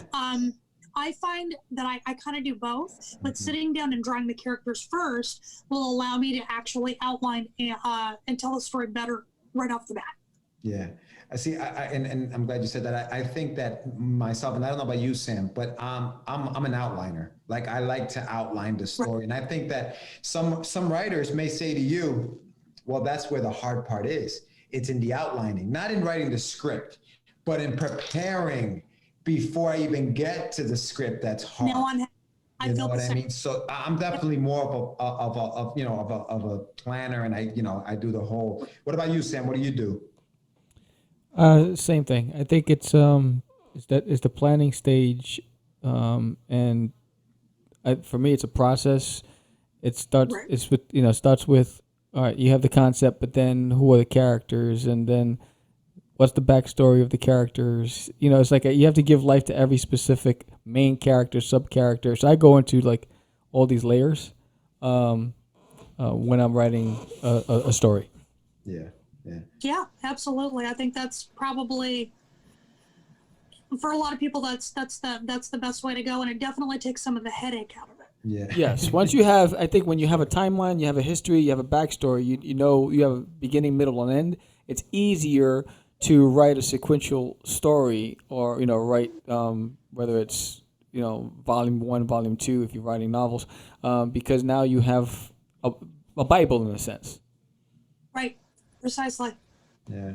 I find that I kind of do both, but sitting down and drawing the characters first will allow me to actually outline and tell the story better right off the bat. Yeah. I see. And I'm glad you said that. I think that myself, and I don't know about you, Sam, but I'm an outliner. Like, I like to outline the story. Right. And I think that some writers may say to you, well, that's where the hard part is. It's in the outlining, not in writing the script, but in preparing before I even get to the script. That's hard. No, I know what I mean? So I'm definitely more of a planner, and I do the whole. What about you, Sam? What do you do? Same thing. I think it's the planning stage, and for me, it's a process. It starts. Right. Starts with, all right, you have the concept, but then who are the characters, and then what's the backstory of the characters? It's like you have to give life to every specific main character, sub character. So I go into like all these layers when I'm writing a story. Yeah. Yeah, absolutely. I think that's probably, for a lot of people, that's the best way to go, and it definitely takes some of the headache out of it. Yeah. Yes. Once you have, I think when you have a timeline, you have a history, you have a backstory, you have a beginning, middle, and end. It's easier to write a sequential story, or write whether it's volume 1, volume 2 if you're writing novels, because now you have a Bible in a sense. Right. Precisely. Yeah.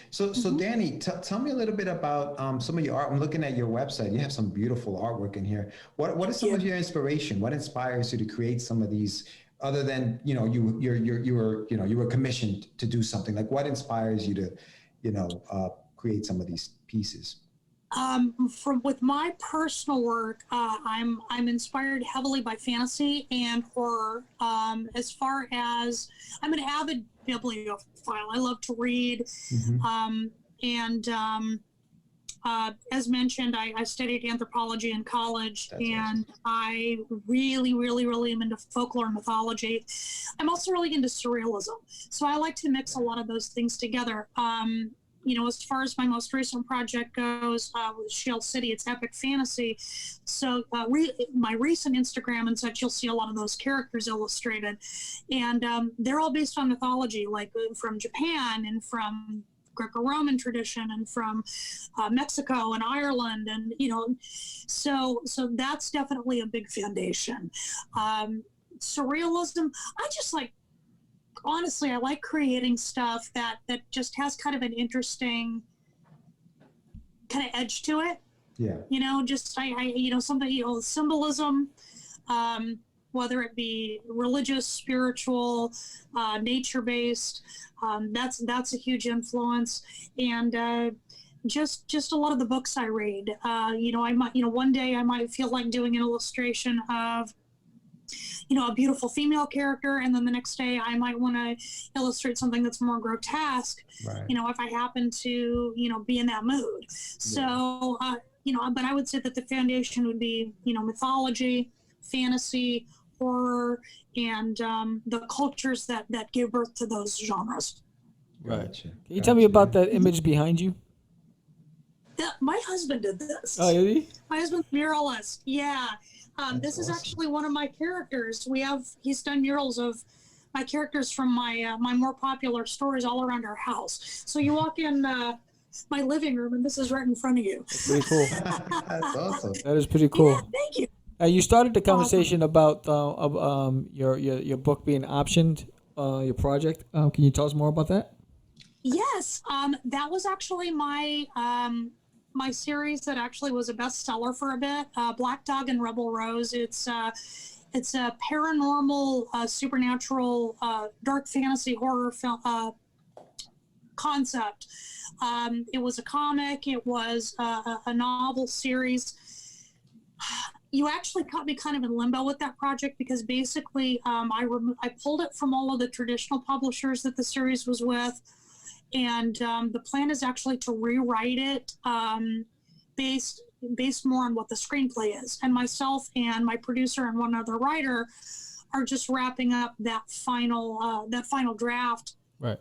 So Dani, tell me a little bit about some of your art. I'm looking at your website. You have some beautiful artwork in here. What is some of your inspiration? What inspires you to create some of these? Other than you were commissioned to do something. Like what inspires you to create some of these pieces? From with my personal work, I'm inspired heavily by fantasy and horror. As far as I'm an avid bibliophile, I love to read, and as mentioned, I studied anthropology in college. That's and awesome. I really, really, really am into folklore and mythology. I'm also really into surrealism, so I like to mix a lot of those things together. As far as my most recent project goes, with Shell City, it's epic fantasy. So my recent Instagram and such, you'll see a lot of those characters illustrated. And they're all based on mythology, like from Japan and from Greco-Roman tradition and from Mexico and Ireland. And, so that's definitely a big foundation. Surrealism, I just like, honestly, I like creating stuff that just has kind of an interesting kind of edge to it. Yeah. Just something, symbolism, whether it be religious, spiritual, nature-based, that's a huge influence. And just a lot of the books I read. I might, one day I might feel like doing an illustration of a beautiful female character, and then the next day I might want to illustrate something that's more grotesque, Right. If I happen to, be in that mood. So, but I would say that the foundation would be, mythology, fantasy, horror, and the cultures that give birth to those genres. Right. Gotcha. Can you tell me about that image behind you? My husband did this. Oh, really? My husband's muralist. Yeah. This is awesome. actually one of my characters. He's done murals of my characters from my more popular stories all around our house. So you walk in my living room and this is right in front of you. That's pretty cool. That's awesome. That is pretty cool. Yeah, thank you. You started the conversation about your book being optioned, your project. Can you tell us more about that? Yes, that was actually my series that actually was a bestseller for a bit. Black Dog and Rebel Rose. It's a paranormal, supernatural, dark fantasy horror film concept. It was a comic. It was a novel series. You actually caught me kind of in limbo with that project because basically I pulled it from all of the traditional publishers that the series was with. And the plan is actually to rewrite it based more on what the screenplay is. And myself and my producer and one other writer are just wrapping up that final draft, Right.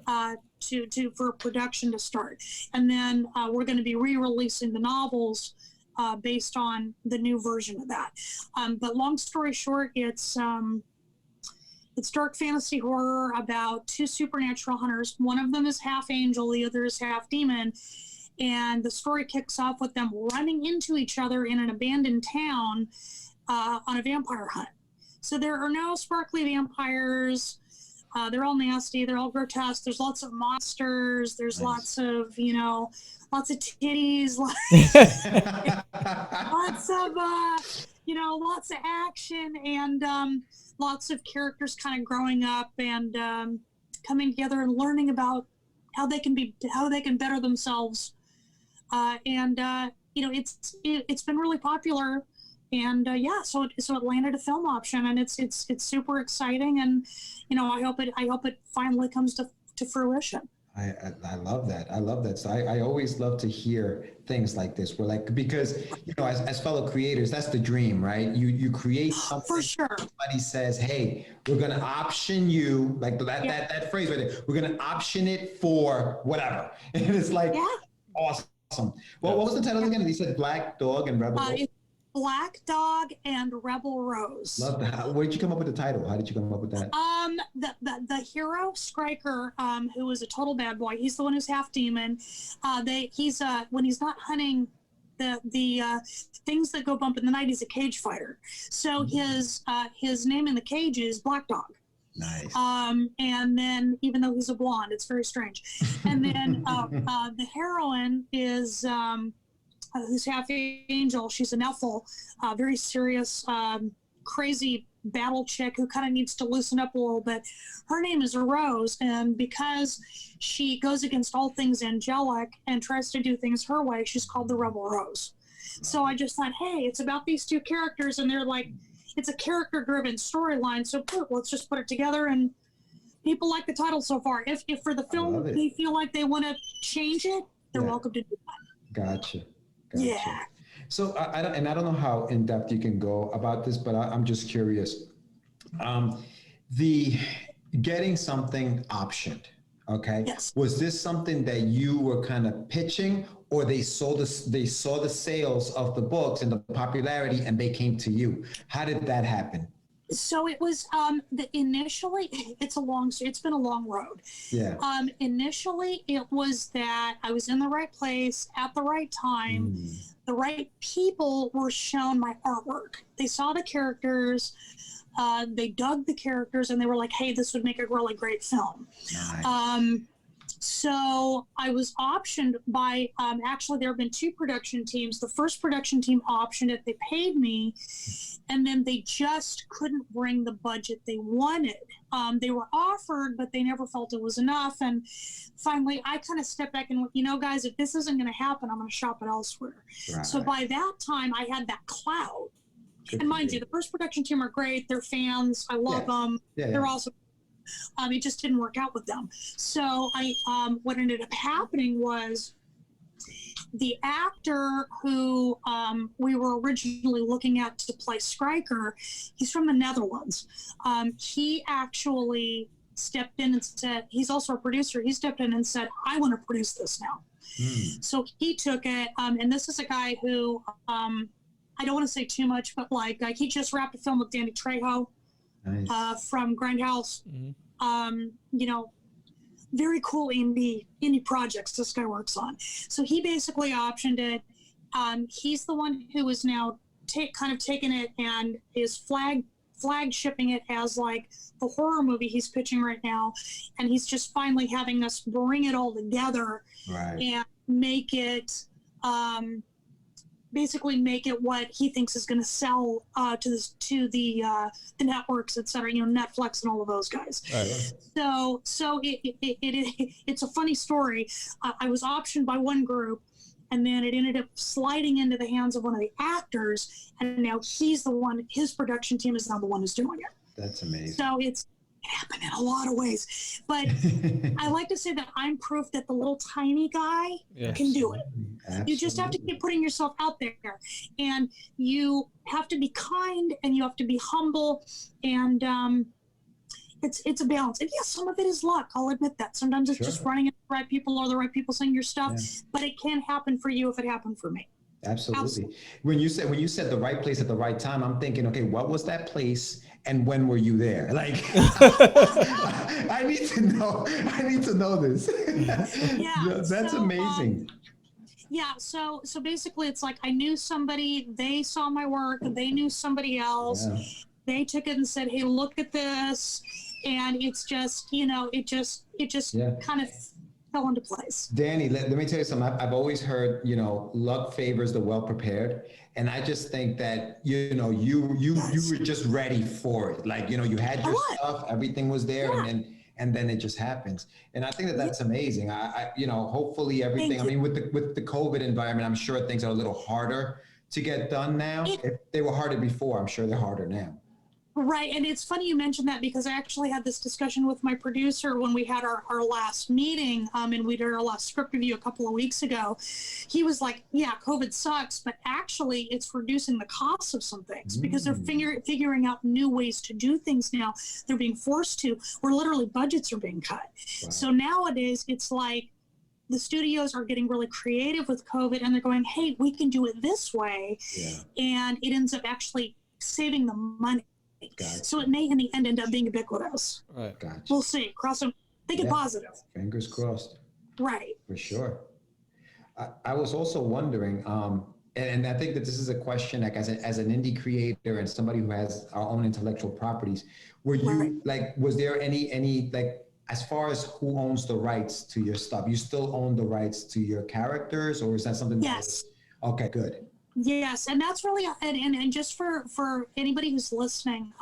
For production to start. And then we're going to be re-releasing the novels based on the new version of that. But long story short, it's dark fantasy horror about two supernatural hunters. One of them is half angel, the other is half demon. And the story kicks off with them running into each other in an abandoned town on a vampire hunt. So there are no sparkly vampires. They're all nasty. They're all grotesque. There's lots of monsters. There's lots of titties. Lots of action and lots of characters kind of growing up and coming together and learning about how they can better themselves. It's been really popular, and so it landed a film option, and it's super exciting, and I hope it finally comes to fruition. I love that. I love that. So I always love to hear things like this. Because as fellow creators, that's the dream, right? You create something. For sure. Somebody says, "Hey, we're gonna option you," like that phrase right there. We're gonna option it for whatever, and it's like awesome. Well, what was the title again? You said Black Dog and Rebel Rose? Black Dog and Rebel Rose. Love that. Where did you come up with the title? How did you come up with that? The hero Striker, who is a total bad boy. He's the one who's half demon. He's when he's not hunting the things that go bump in the night, he's a cage fighter. So his name in the cage is Black Dog. Nice. And then, even though he's a blonde, it's very strange. And then the heroine is who's half angel. She's an Ethel, very serious, crazy battle chick who kind of needs to loosen up a little bit. Her name is Rose, and because she goes against all things angelic and tries to do things her way, she's called the Rebel Rose. So I just thought, hey, it's about these two characters, and they're like, it's a character-driven storyline. So let's just put it together, and people like the title so far. If for the film they feel like they want to change it, they're welcome to do that. Gotcha. Yeah. So I don't know how in depth you can go about this, but I'm just curious. The getting something optioned, okay? Yes. Was this something that you were kind of pitching, or they saw the sales of the books and the popularity, and they came to you? How did that happen? So it was initially, it's been a long road. Yeah. Initially it was that I was in the right place at the right time. The right people were shown my artwork. They saw the characters, they dug the characters, and they were like, hey, this would make a really great film. Nice. So I was optioned by, actually there have been two production teams. The first production team optioned it, they paid me, and then they just couldn't bring the budget they wanted. They were offered, but they never felt it was enough. And finally, I kind of stepped back and went, you know, guys, if this isn't going to happen, I'm going to shop it elsewhere. Right. So by that time, I had that clout. Good and mind you, the first production team are great. They're fans. I love them. They're also it just didn't work out with them. So what ended up happening was the actor who we were originally looking at to play Stryker, he's from the Netherlands. He actually stepped in and said, he's also a producer, he stepped in and said, I want to produce this now. So he took it, and this is a guy who, I don't want to say too much, but like he just wrapped a film with Dani Trejo. Nice. From Grindhouse. You know, very cool indie projects this guy works on. So he basically optioned it. He's the one who is now kind of taking it and is flag shipping it as like the horror movie he's pitching right now, and he's just finally having us bring it all together and make it basically make it what he thinks is going to sell to the networks, et cetera, you know, Netflix and all of those guys. So it's a funny story. I was optioned by one group, and then it ended up sliding into the hands of one of the actors, and now he's the one. His production team is now the one who's doing it. That's amazing. So it happened in a lot of ways, but I like to say that I'm proof that the little tiny guy can do it. Absolutely. You just have to keep putting yourself out there, and you have to be kind, and you have to be humble, and it's a balance. And yes, some of it is luck. I'll admit that. Sometimes it's just running into the right people or the right people saying your stuff, but it can happen for you if it happened for me. Absolutely. When you said the right place at the right time, I'm thinking, okay, what was that place and when were you there? Like, I need to know this. That's amazing. So basically it's like I knew somebody, they saw my work, they knew somebody else. They took it and said, hey, look at this. And it's just, you know, it just kind of fell into place. Dani, let me tell you something. I've always heard, you know, luck favors the well-prepared. And I just think that, you know, you were just ready for it. Like, you know, you had your stuff, everything was there, and then it just happens. And I think that that's amazing. I you know, hopefully everything, I mean, with the COVID environment, I'm sure things are a little harder to get done now. If they were harder before, I'm sure they're harder now. Right. And it's funny you mentioned that, because I actually had this discussion with my producer when we had our last meeting, and we did our last script review a couple of weeks ago. He was like, yeah, COVID sucks, but actually it's reducing the cost of some things because they're figuring out new ways to do things now. They're being forced to, where literally budgets are being cut. Wow. So nowadays it's like the studios are getting really creative with COVID, and they're going, hey, we can do it this way. And it ends up actually saving the money. Gotcha. So it may in the end up being ubiquitous. Right. Gotcha. We'll see. Cross them. Think it positive. Fingers crossed. Right. For sure. I was also wondering, and I think that this is a question, like as an indie creator and somebody who has our own intellectual properties, were you Right. like, was there any like, as far as who owns the rights to your stuff, you still own the rights to your characters, or is that something that Yes. okay, good. Yes, and that's really and just for anybody who's listening,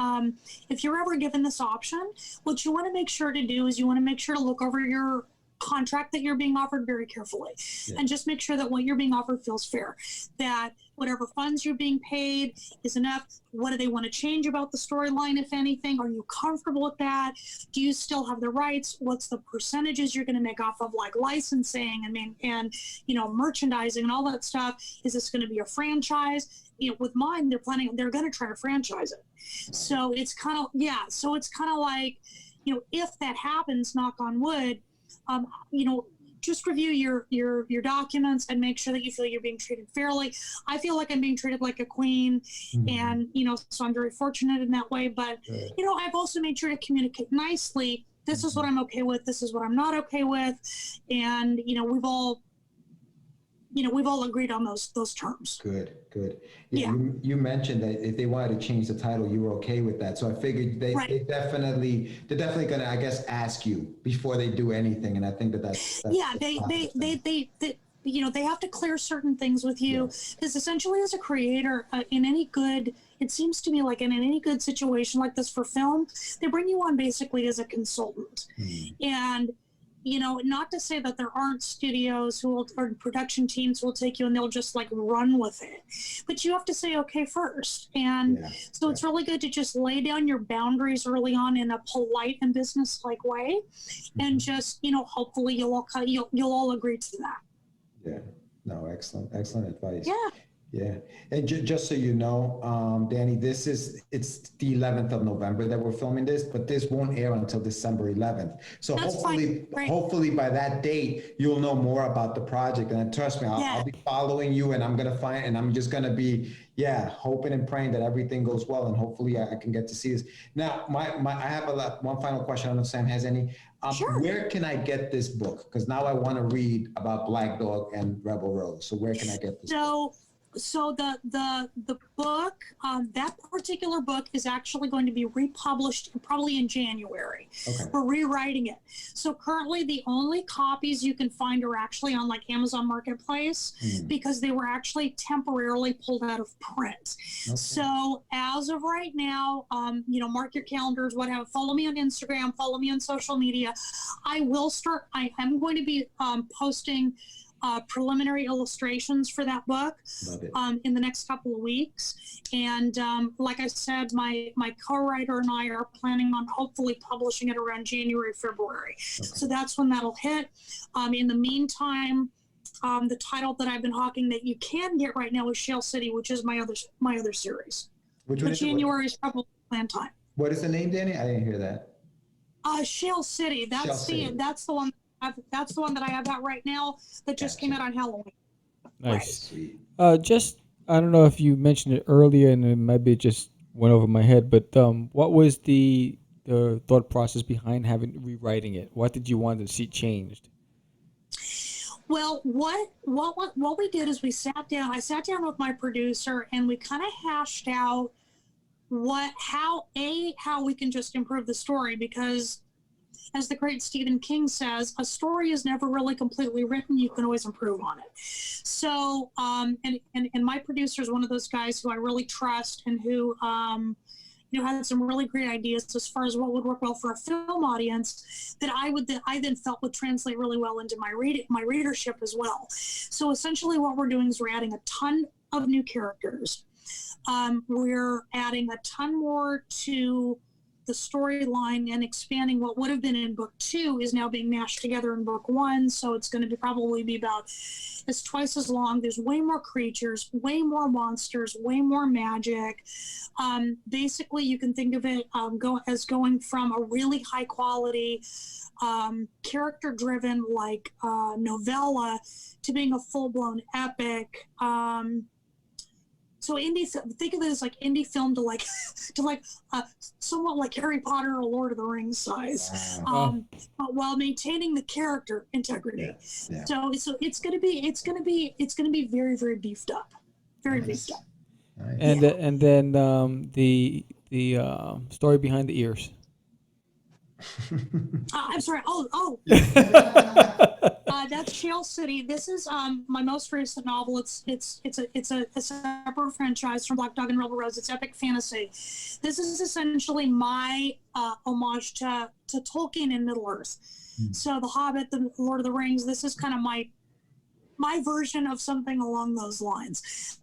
if you're ever given this option, what you want to make sure to do is you want to make sure to look over your contract that you're being offered very carefully, and just make sure that what you're being offered feels fair, that whatever funds you're being paid is enough. What do they want to change about the storyline, if anything? Are you comfortable with that? Do you still have the rights? What's the percentages you're going to make off of like licensing and merchandising and all that stuff? Is this going to be a franchise? With mine, they're going to try to franchise it. So it's kind of like, if that happens, knock on wood, just review your documents and make sure that you feel you're being treated fairly. I feel like I'm being treated like a queen, and so I'm very fortunate in that way. But I've also made sure to communicate nicely. This is what I'm okay with. This is what I'm not okay with, and we've all agreed on those terms. Good. Yeah. You mentioned that if they wanted to change the title, you were okay with that. So I figured they're definitely gonna, I guess, ask you before they do anything. And I think that's yeah. They have to clear certain things with you, because essentially, as a creator, it seems to me like in any good situation like this for film, they bring you on basically as a consultant, and. Not to say that there aren't studios or production teams who will take you and they'll just like run with it, but you have to say okay first. And so it's really good to just lay down your boundaries early on in a polite and business-like way, and just hopefully you'll all agree to that. Yeah. No, excellent advice. Yeah. Yeah, and just so you know, Dani, it's the 11th of November that we're filming this, but this won't air until December 11th. So hopefully by that date, you'll know more about the project. And trust me, I'll be following you, and I'm just gonna be, hoping and praying that everything goes well, and hopefully I can get to see this. Now, I have one final question. I don't know if Sam has any. Sure. Where can I get this book? Because now I want to read about Black Dog and Rebel Rose. So where can I get this book? So the book, that particular book is actually going to be republished probably in January. Okay. We're rewriting it. So currently the only copies you can find are actually on like Amazon Marketplace, because they were actually temporarily pulled out of print. Okay. So as of right now, mark your calendars, whatever. Follow me on Instagram, follow me on social media. I am going to be posting preliminary illustrations for that book in the next couple of weeks. And like I said, my co-writer and I are planning on hopefully publishing it around January, February. Okay. So that's when that'll hit. In the meantime, the title that I've been hawking that you can get right now is Shale City, which is my other series. Which one is January is probably planned time. What is the name, Dani? I didn't hear that. Shale City. That's the one. That's the one that I have out right now that just came out on Halloween. Nice. Right. I don't know if you mentioned it earlier, and it maybe just went over my head, but what was the thought process behind rewriting it? What did you want to see changed? Well, what we did is we sat down. I sat down with my producer, and we kind of hashed out how we can just improve the story, because, as the great Stephen King says, a story is never really completely written. You can always improve on it. So, and my producer is one of those guys who I really trust, and who, had some really great ideas as far as what would work well for a film audience that I then felt would translate really well into my readership as well. So essentially what we're doing is we're adding a ton of new characters. We're adding a ton more to the storyline, and expanding what would have been in book 2 is now being mashed together in book 1. So it's going to probably be it's twice as long. There's way more creatures, way more monsters, way more magic. Basically, you can think of it going from a really high quality, character driven novella to being a full blown epic. So think of it as like indie film to somewhat like Harry Potter or Lord of the Rings size, but while maintaining the character integrity. Yeah. So it's gonna be very, very beefed up. Very Nice. beefed up. Nice. And then the story behind the ears. I'm sorry. That's Shale City. This is my most recent novel. It's a separate franchise from Black Dog and Rebel Rose. It's epic fantasy. This is essentially my homage to Tolkien and Middle Earth. So The Hobbit, the Lord of the Rings. This is kind of my version of something along those lines.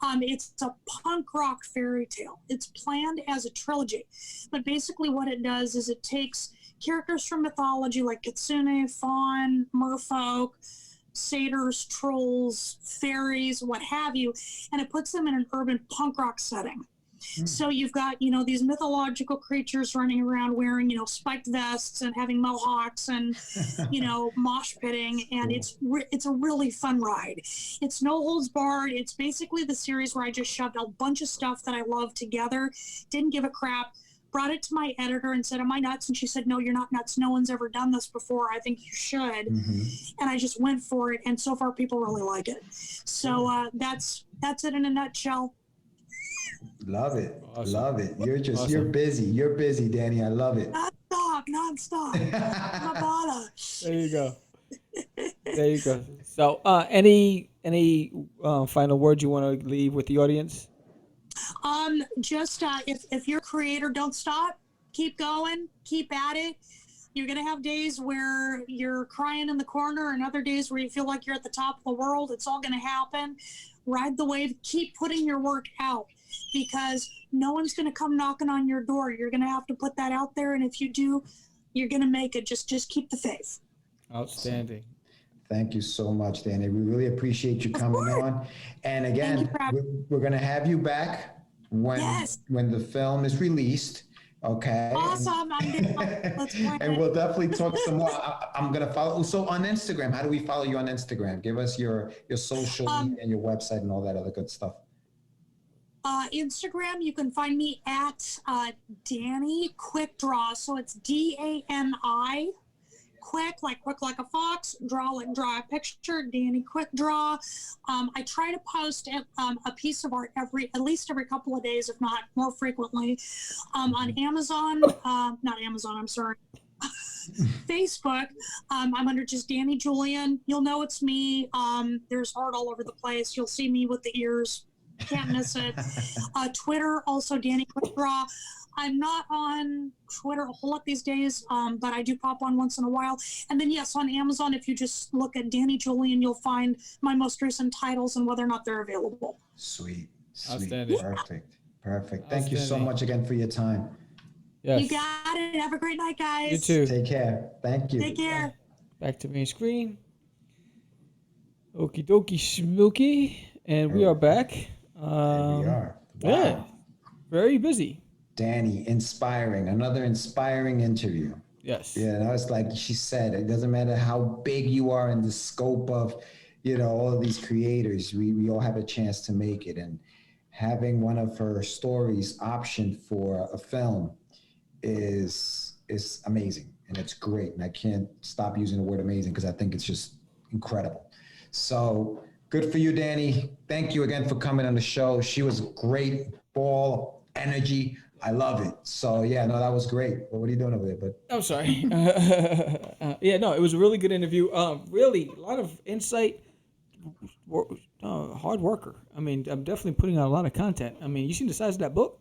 It's a punk rock fairy tale. It's planned as a trilogy, but basically what it does is it takes characters from mythology like Kitsune, Faun, Merfolk, satyrs, trolls, fairies, what have you, and it puts them in an urban punk rock setting. So you've got, these mythological creatures running around wearing, spiked vests and having mohawks and, mosh pitting. And it's a really fun ride. It's no holds barred. It's basically the series where I just shoved a bunch of stuff that I love together, didn't give a crap, brought it to my editor and said, am I nuts? And she said, no, you're not nuts. No one's ever done this before. I think you should. And I just went for it. And so far people really like it. So that's it in a nutshell. Love it. Awesome. Love it. You're Awesome. busy. You're busy, Danny. I love it. Non-stop. Mabala. There you go. There you go. So, any final words you want to leave with the audience? Just if you're a creator, don't stop. Keep going. Keep at it. You're gonna have days where you're crying in the corner, and other days where you feel like you're at the top of the world. It's all gonna happen. Ride the wave. Keep putting your work out, because no one's gonna come knocking on your door. You're gonna have to put that out there, and if you do, you're gonna make it. Just keep the faith. Outstanding. Thank you so much, Danny. We really appreciate you coming on. And again, we're going to have you back when the film is released. Okay. Awesome. Let's go. And we'll definitely talk some more. I'm going to follow. So on Instagram, how do we follow you on Instagram? Give us your social and your website and all that other good stuff. Instagram, you can find me at Dani Quick Draw. So it's DANI. Quick like a fox, draw a picture, Dani Quick Draw. I try to post a piece of art at least every couple of days, if not more frequently, on Amazon, not Amazon, I'm sorry, Facebook. I'm under just Dani Julian. You'll know it's me. There's art all over the place. You'll see me with the ears. Can't miss it. Twitter, also Dani Quick Draw. I'm not on Twitter a whole lot these days, but I do pop on once in a while. And then, yes, on Amazon, if you just look at Dani Julian, you'll find my most recent titles and whether or not they're available. Sweet. Outstanding. Perfect. Thank you so much again for your time. Yes. You got it. Have a great night, guys. You too. Take care. Thank you. Take care. Back to main screen. Okie dokie schmookie. And we are back. There we are. Wow. Yeah. Very busy. Dani, inspiring. Another inspiring interview. Yes. Yeah, it's like she said, it doesn't matter how big you are in the scope of, all of these creators. We all have a chance to make it. And having one of her stories optioned for a film is amazing. And it's great. And I can't stop using the word amazing because I think it's just incredible. So good for you, Dani. Thank you again for coming on the show. She was great. Ball, energy. I love it. So yeah, no, that was great. What are you doing over there, bud? I'm sorry. Yeah, no, it was a really good interview. Really, a lot of insight. Hard worker. I mean, I'm definitely putting out a lot of content. I mean, you seen the size of that book?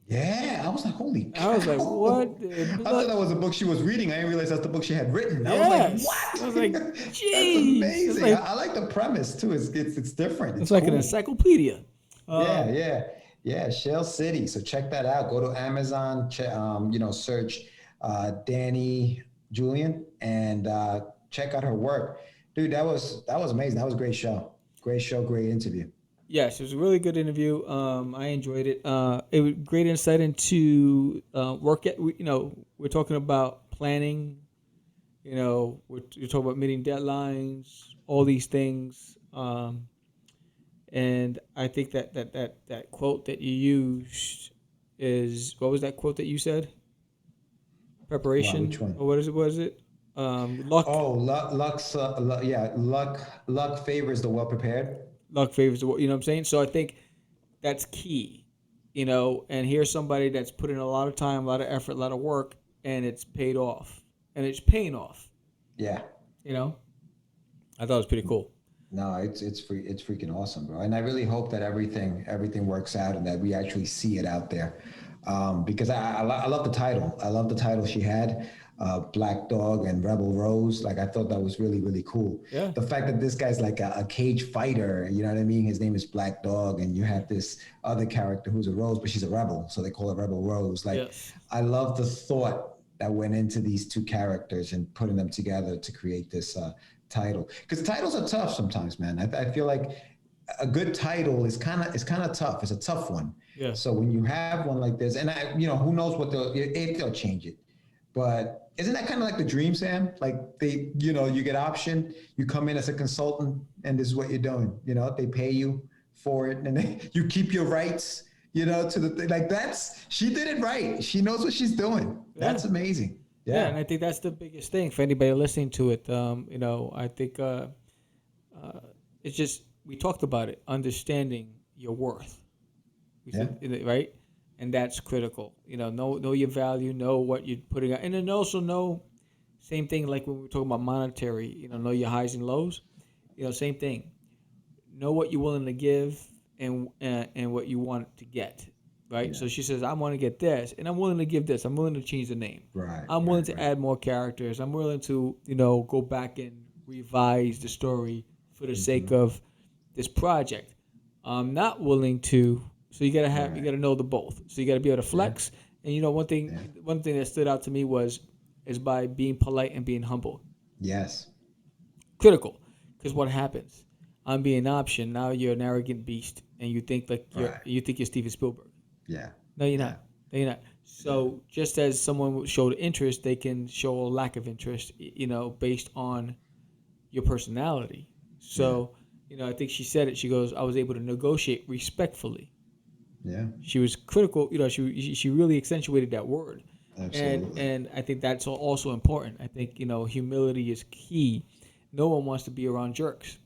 Yeah, I was like, holy cow. I was like, what? I thought that was a book she was reading. I didn't realize that's the book she had written. I was like, what? I was like, That's geez. amazing. Like, I like the premise too. It's different. It's like cool. an encyclopedia. Yeah, Shale City. So check that out. Go to Amazon, search Dani Julian and check out her work. Dude, that was amazing. That was a great show. Great show, great interview. Yes, it was a really good interview. I enjoyed it. It was great insight into work. We're talking about planning. We're talking about meeting deadlines, all these things. And I think that quote that you used is, what was that quote that you said? Preparation. Wow, which one? Or what is it? Luck. Oh, luck favors the well prepared. Luck favors the, you know what I'm saying? So I think that's key, and here's somebody that's put in a lot of time, a lot of effort, a lot of work, and it's paid off. And it's paying off, Yeah. you know? I thought it was pretty cool. No, it's freaking awesome, bro. And I really hope that everything works out and that we actually see it out there. Because I love the title. I love the title she had, Black Dog and Rebel Rose. Like I thought that was really really cool. Yeah. The fact that this guy's like a cage fighter, you know what I mean? His name is Black Dog, and you have this other character who's a Rose, but she's a rebel, so they call her Rebel Rose. Like Yes. I love the thought that went into these two characters and putting them together to create this title, because titles are tough sometimes, man. I feel like a good title is kind of tough. It's a tough one. Yeah. So when you have one like this, and who knows if they'll change it, but isn't that kind of like the dream, Sam? Like you get option, you come in as a consultant, and this is what you're doing. They pay you for it, and you keep your rights. To the thing. Like she did it right. She knows what she's doing. Yeah. That's amazing. Yeah, and I think that's the biggest thing for anybody listening to it. I think it's just, we talked about it, understanding your worth. We said, right? And that's critical. Know your value, know what you're putting out, and then also know, same thing like when we were talking about monetary. Know your highs and lows. Same thing. Know what you're willing to give and what you want to get. Right. Yeah. So she says, I want to get this, and I'm willing to give this. I'm willing to change the name. Right. I'm willing to add more characters. I'm willing to, go back and revise the story for the sake of this project. I'm not willing to. So you gotta know the both. So you gotta be able to flex. And one thing that stood out to me is by being polite and being humble. Yes. Critical, because what happens? I'm being an option. Now you're an arrogant beast, and you think you think you're Steven Spielberg. Yeah. No, you're not. No, you're not. So just as someone showed interest, they can show a lack of interest, based on your personality. So, I think she said it. She goes, I was able to negotiate respectfully. Yeah. She was critical. She really accentuated that word. Absolutely. And I think that's also important. I think, humility is key. No one wants to be around jerks.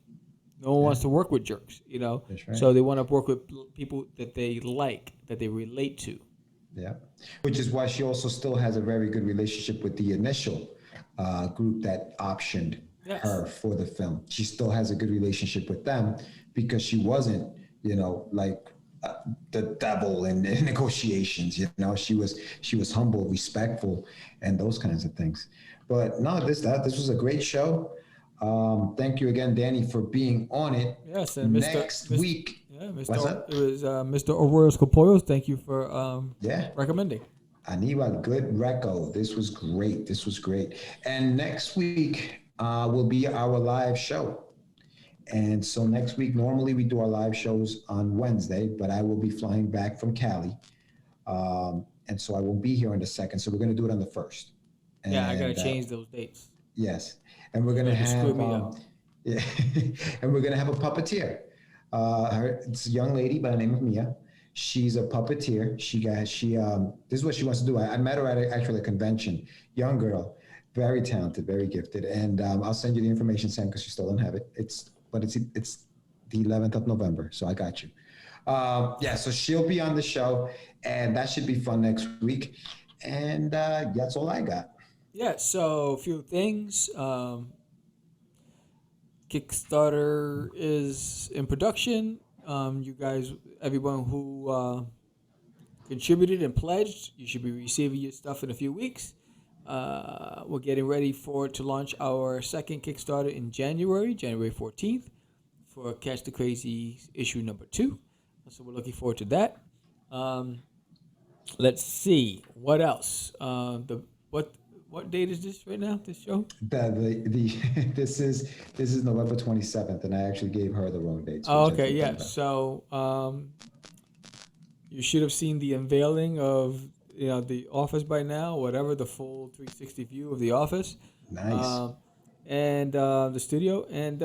No one wants to work with jerks, That's right. So they want to work with people that they like, that they relate to. Yeah. Which is why she also still has a very good relationship with the initial group that optioned her for the film. She still has a good relationship with them because she wasn't, the devil in negotiations. She was humble, respectful, and those kinds of things. But no, this was a great show. Thank you again, Dani, for being on it. Yes, and next week. Yeah, What's that? It was Mr. Orioles Capoyos. Thank you for recommending. Aniwa, good reco. This was great. And next week will be our live show. And so next week, normally we do our live shows on Wednesday, but I will be flying back from Cali. And so I won't be here on the 2nd. So we're going to do it on the 1st. And, I got to change those dates. Yes. And we're going to have, and we're going to have a puppeteer. It's a young lady by the name of Mia. She's a puppeteer. This is what she wants to do. I met her at a convention. Young girl, very talented, very gifted. And I'll send you the information, Sam, because you still don't have it. It's the 11th of November, so I got you. So she'll be on the show, and that should be fun next week. And that's all I got. Yeah, so a few things. Kickstarter is in production. You guys, everyone who contributed and pledged, you should be receiving your stuff in a few weeks. We're getting ready to launch our second Kickstarter in January 14th, for Catch the Crazy issue number 2. So we're looking forward to that. Let's see what else. What date is this right now? This show? This is November 27th, and I actually gave her the wrong date. Oh, okay, yeah. So you should have seen the unveiling of the office by now. Whatever, the full 360 view of the office. Nice. And the studio, and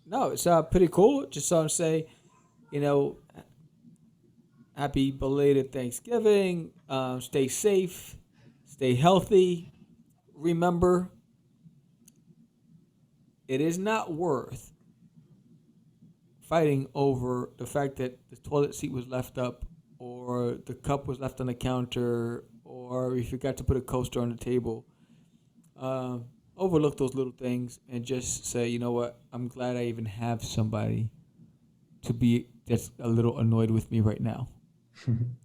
no, it's pretty cool. Just want to say, happy belated Thanksgiving. Stay safe, stay healthy. Remember, it is not worth fighting over the fact that the toilet seat was left up, or the cup was left on the counter, or you forgot to put a coaster on the table. Overlook those little things and just say, you know what? I'm glad I even have somebody to be that's a little annoyed with me right now.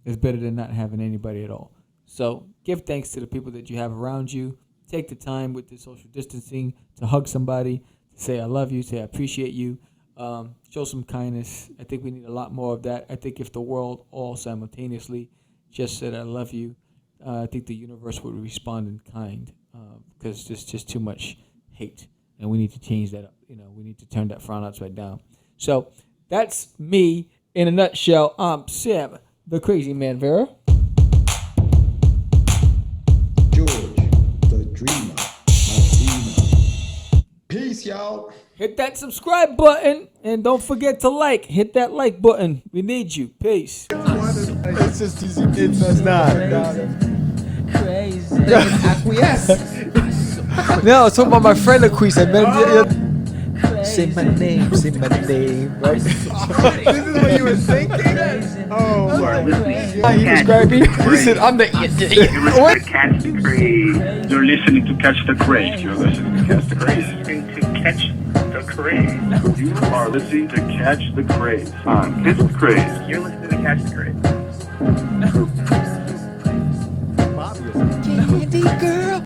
It's better than not having anybody at all. So give thanks to the people that you have around you. Take the time with the social distancing to hug somebody, to say I love you, say I appreciate you. Show some kindness. I think we need a lot more of that. I think if the world all simultaneously just said I love you, I think the universe would respond in kind, because there's just too much hate, and we need to change that up. We need to turn that frown upside down. So that's me in a nutshell. I'm Sam, the Crazy Man Vera. George, the dreamer. Medina. Peace, y'all. Hit that subscribe button, and don't forget to like. Hit that like button. We need you. Peace. It's just easy. It's not. Crazy. Acquiesce. No, I was talking about my friend Acquiesce. I meant say my name, right? This is what you were thinking? Oh my. He described me. He said, I'm the what? Catch the Craze. You're listening to Catch the Craze. You're listening to Catch the Craze. You're listening to Catch the Craze. You are listening to Catch the Craze on Catch the Craze. You're listening to Catch the Craze. Candy girl.